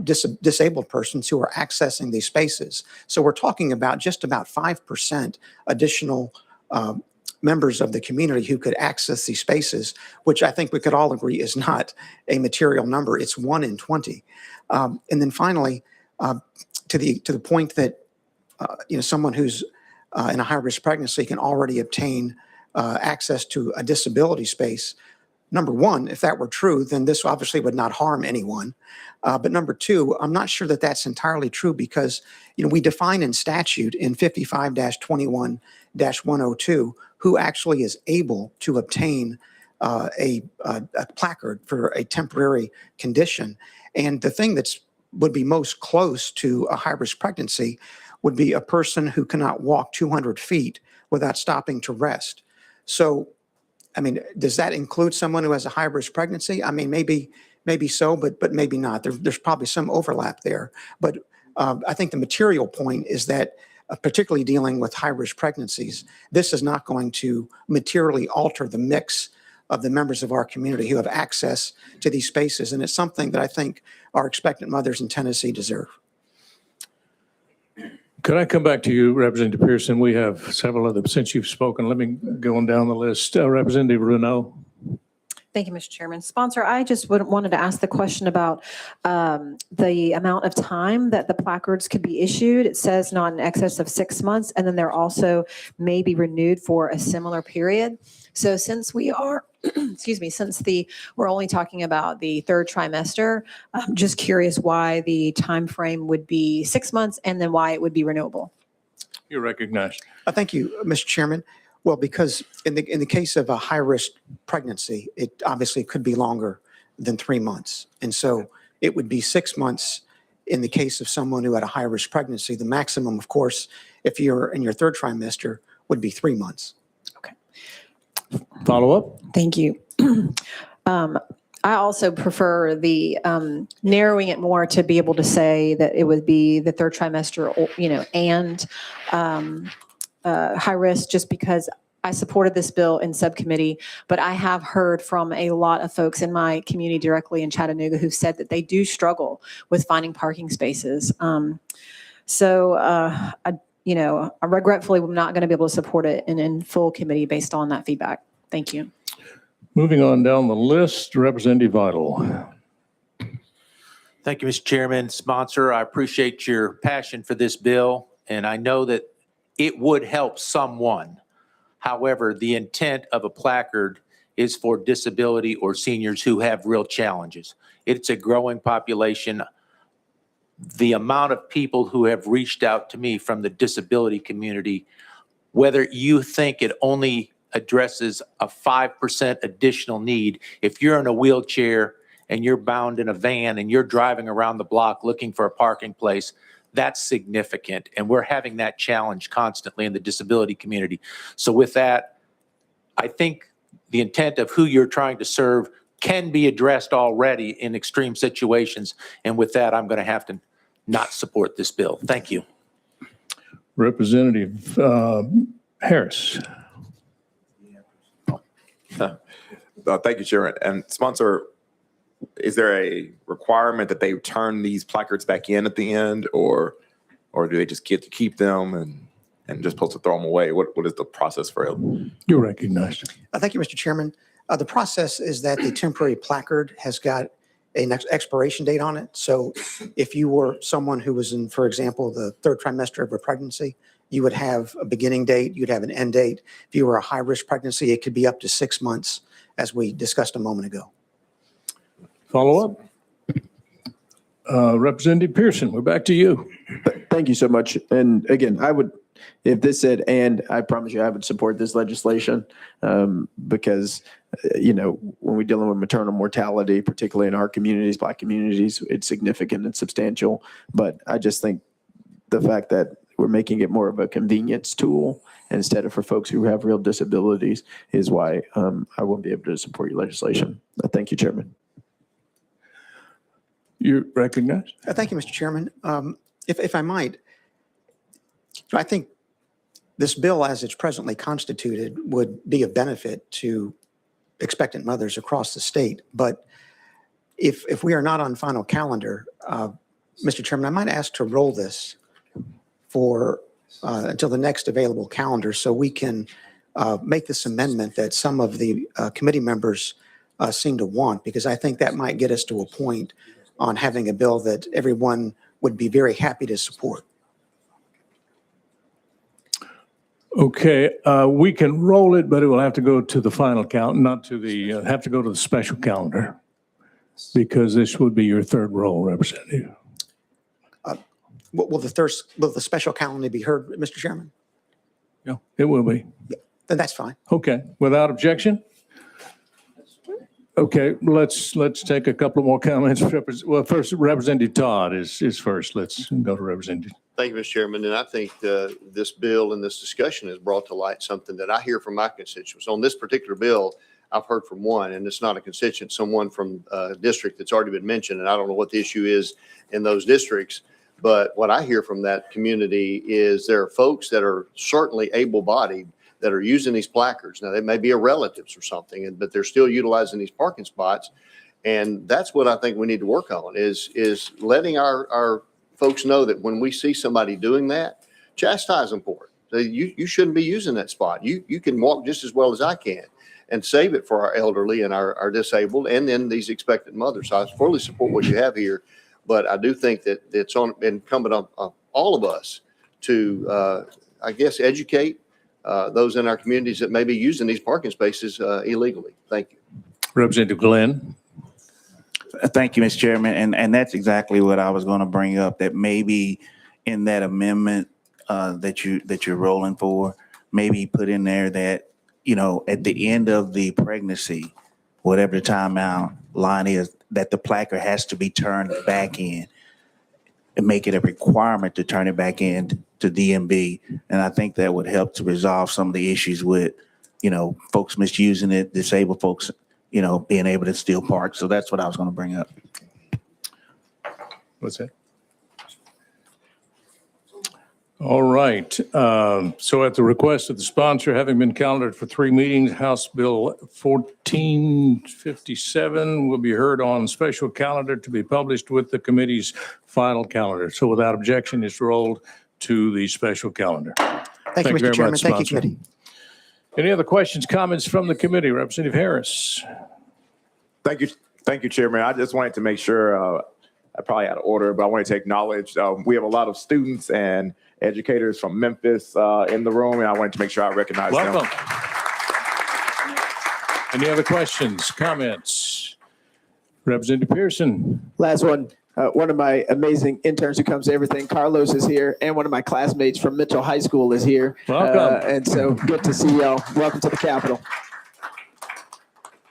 disabled persons who are accessing these spaces. So we're talking about just about 5% additional members of the community who could access these spaces, which I think we could all agree is not a material number. It's 1 in 20. And then finally, to the point that someone who's in a high-risk pregnancy can already obtain access to a disability space. Number one, if that were true, then this obviously would not harm anyone. But number two, I'm not sure that that's entirely true, because we define in statute in 55-21-102 who actually is able to obtain a placard for a temporary condition. And the thing would be most close to a high-risk pregnancy would be a person who cannot walk 200 feet without stopping to rest. So, I mean, does that include someone who has a high-risk pregnancy? I mean, maybe so, but maybe not. There's probably some overlap there. But I think the material point is that, particularly dealing with high-risk pregnancies, this is not going to materially alter the mix of the members of our community who have access to these spaces. And it's something that I think our expectant mothers in Tennessee deserve. Could I come back to you, Representative Pearson? We have several other, since you've spoken, let me go on down the list. Representative Renaud. Thank you, Mr. Chairman. Sponsor, I just wanted to ask the question about the amount of time that the placards could be issued. It says not in excess of 6 months, and then they're also may be renewed for a similar period. So since we are, we're only talking about the third trimester, I'm just curious why the time frame would be 6 months, and then why it would be renewable. You're recognized. Thank you, Mr. Chairman. Well, because in the case of a high-risk pregnancy, it obviously could be longer than 3 months. And so it would be 6 months in the case of someone who had a high-risk pregnancy. The maximum, of course, if you're in your third trimester, would be 3 months. Follow up? Thank you. I also prefer the narrowing it more to be able to say that it would be the third trimester, and high risk, just because I supported this bill in subcommittee, but I have heard from a lot of folks in my community directly in Chattanooga who've said that they do struggle with finding parking spaces. I regretfully am not going to be able to support it in full committee based on that feedback. Thank you. Moving on down the list, Representative Vital. Thank you, Mr. Chairman. Sponsor, I appreciate your passion for this bill, and I know that it would help someone. However, the intent of a placard is for disability or seniors who have real challenges. It's a growing population. The amount of people who have reached out to me from the disability community, whether you think it only addresses a 5% additional need, if you're in a wheelchair and you're bound in a van and you're driving around the block looking for a parking place, that's significant. And we're having that challenge constantly in the disability community. So with that, I think the intent of who you're trying to serve can be addressed already in extreme situations. And with that, I'm going to have to not support this bill. Thank you. Representative Harris. Thank you, Chairman. And sponsor, is there a requirement that they turn these placards back in at the end, or do they just get to keep them and just supposed to throw them away? What is the process for it? You're recognized. Thank you, Mr. Chairman. The process is that the temporary placard has got an expiration date on it. So if you were someone who was in, for example, the third trimester of a pregnancy, you would have a beginning date, you'd have an end date. If you were a high-risk pregnancy, it could be up to 6 months, as we discussed a moment ago. Follow up. Representative Pearson, we're back to you. Thank you so much. And again, if this said, and I promise you, I would support this legislation because, when we're dealing with maternal mortality, particularly in our communities, Black communities, it's significant and substantial. But I just think the fact that we're making it more of a convenience tool instead of for folks who have real disabilities is why I won't be able to support your legislation. Thank you, Chairman. You're recognized. Thank you, Mr. Chairman. If I might, I think this bill as it's presently constituted would be a benefit to expectant mothers across the state. But if we are not on final calendar, Mr. Chairman, I might ask to roll this for until the next available calendar so we can make this amendment that some of the committee members seem to want, because I think that might get us to a point on having a bill that everyone would be very happy to support. Okay, we can roll it, but it will have to go to the final count, not to the, have to go to the special calendar, because this would be your third roll, Representative. Will the special calendar be heard, Mr. Chairman? Yeah, it will be. Then that's fine. Okay, without objection? Okay, let's take a couple more comments. Well, first, Representative Todd is first. Let's go to Representative. Thank you, Mr. Chairman. And I think this bill and this discussion has brought to light something that I hear from my constituents. On this particular bill, I've heard from one, and it's not a constituent, someone from a district that's already been mentioned, and I don't know what the issue is in those districts. But what I hear from that community is there are folks that are certainly able-bodied that are using these placards. Now, they may be a relatives or something, but they're still utilizing these parking spots. And that's what I think we need to work on is letting our folks know that when we see somebody doing that, chastise them for it. You shouldn't be using that spot. You can walk just as well as I can, and save it for our elderly and our disabled and then these expectant mothers. So I fully support what you have here, but I do think that it's incumbent on all of us to, I guess, educate those in our communities that may be using these parking spaces illegally. Thank you. Representative Glenn. Thank you, Mr. Chairman. And that's exactly what I was going to bring up, that maybe in that amendment that you're rolling for, maybe put in there that, at the end of the pregnancy, whatever the timeout line is, that the placard has to be turned back in and make it a requirement to turn it back in to DMV. And I think that would help to resolve some of the issues with, folks misusing it, disabled folks, being able to still park. So that's what I was going to bring up. What's that? All right. So at the request of the sponsor, having been calendared for 3 meetings, House Bill 1457 will be heard on special calendar to be published with the committee's final calendar. So without objection, it's rolled to the special calendar. Thank you, Mr. very Chairman. much, Thank you, sponsor. committee. Any other questions, comments from the committee? Representative Harris. Thank you. Thank you, Chairman. I just wanted to make sure, I probably out of order, but I wanted to acknowledge, we have a lot of students and educators from Memphis in the room, and I wanted to make sure I recognize them. Welcome. Any other questions, comments? Representative Pearson. Last one. One of my amazing interns who comes to everything, Carlos, is here, and one of my classmates from Mitchell High School is here. Welcome. And so good to see y'all. Welcome to the Capitol.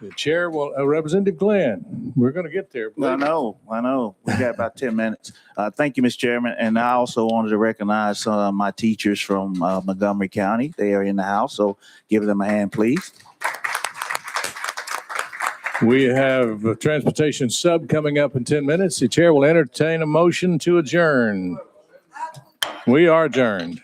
The chair will, Representative Glenn, we're going to get there. I know. We got about 10 minutes. Thank you, Mr. Chairman. And I also wanted to recognize some of my teachers from Montgomery County. They are in the house, so give them a hand, please. We have a transportation sub coming up in 10 minutes. The chair will entertain a motion to adjourn. We are adjourned.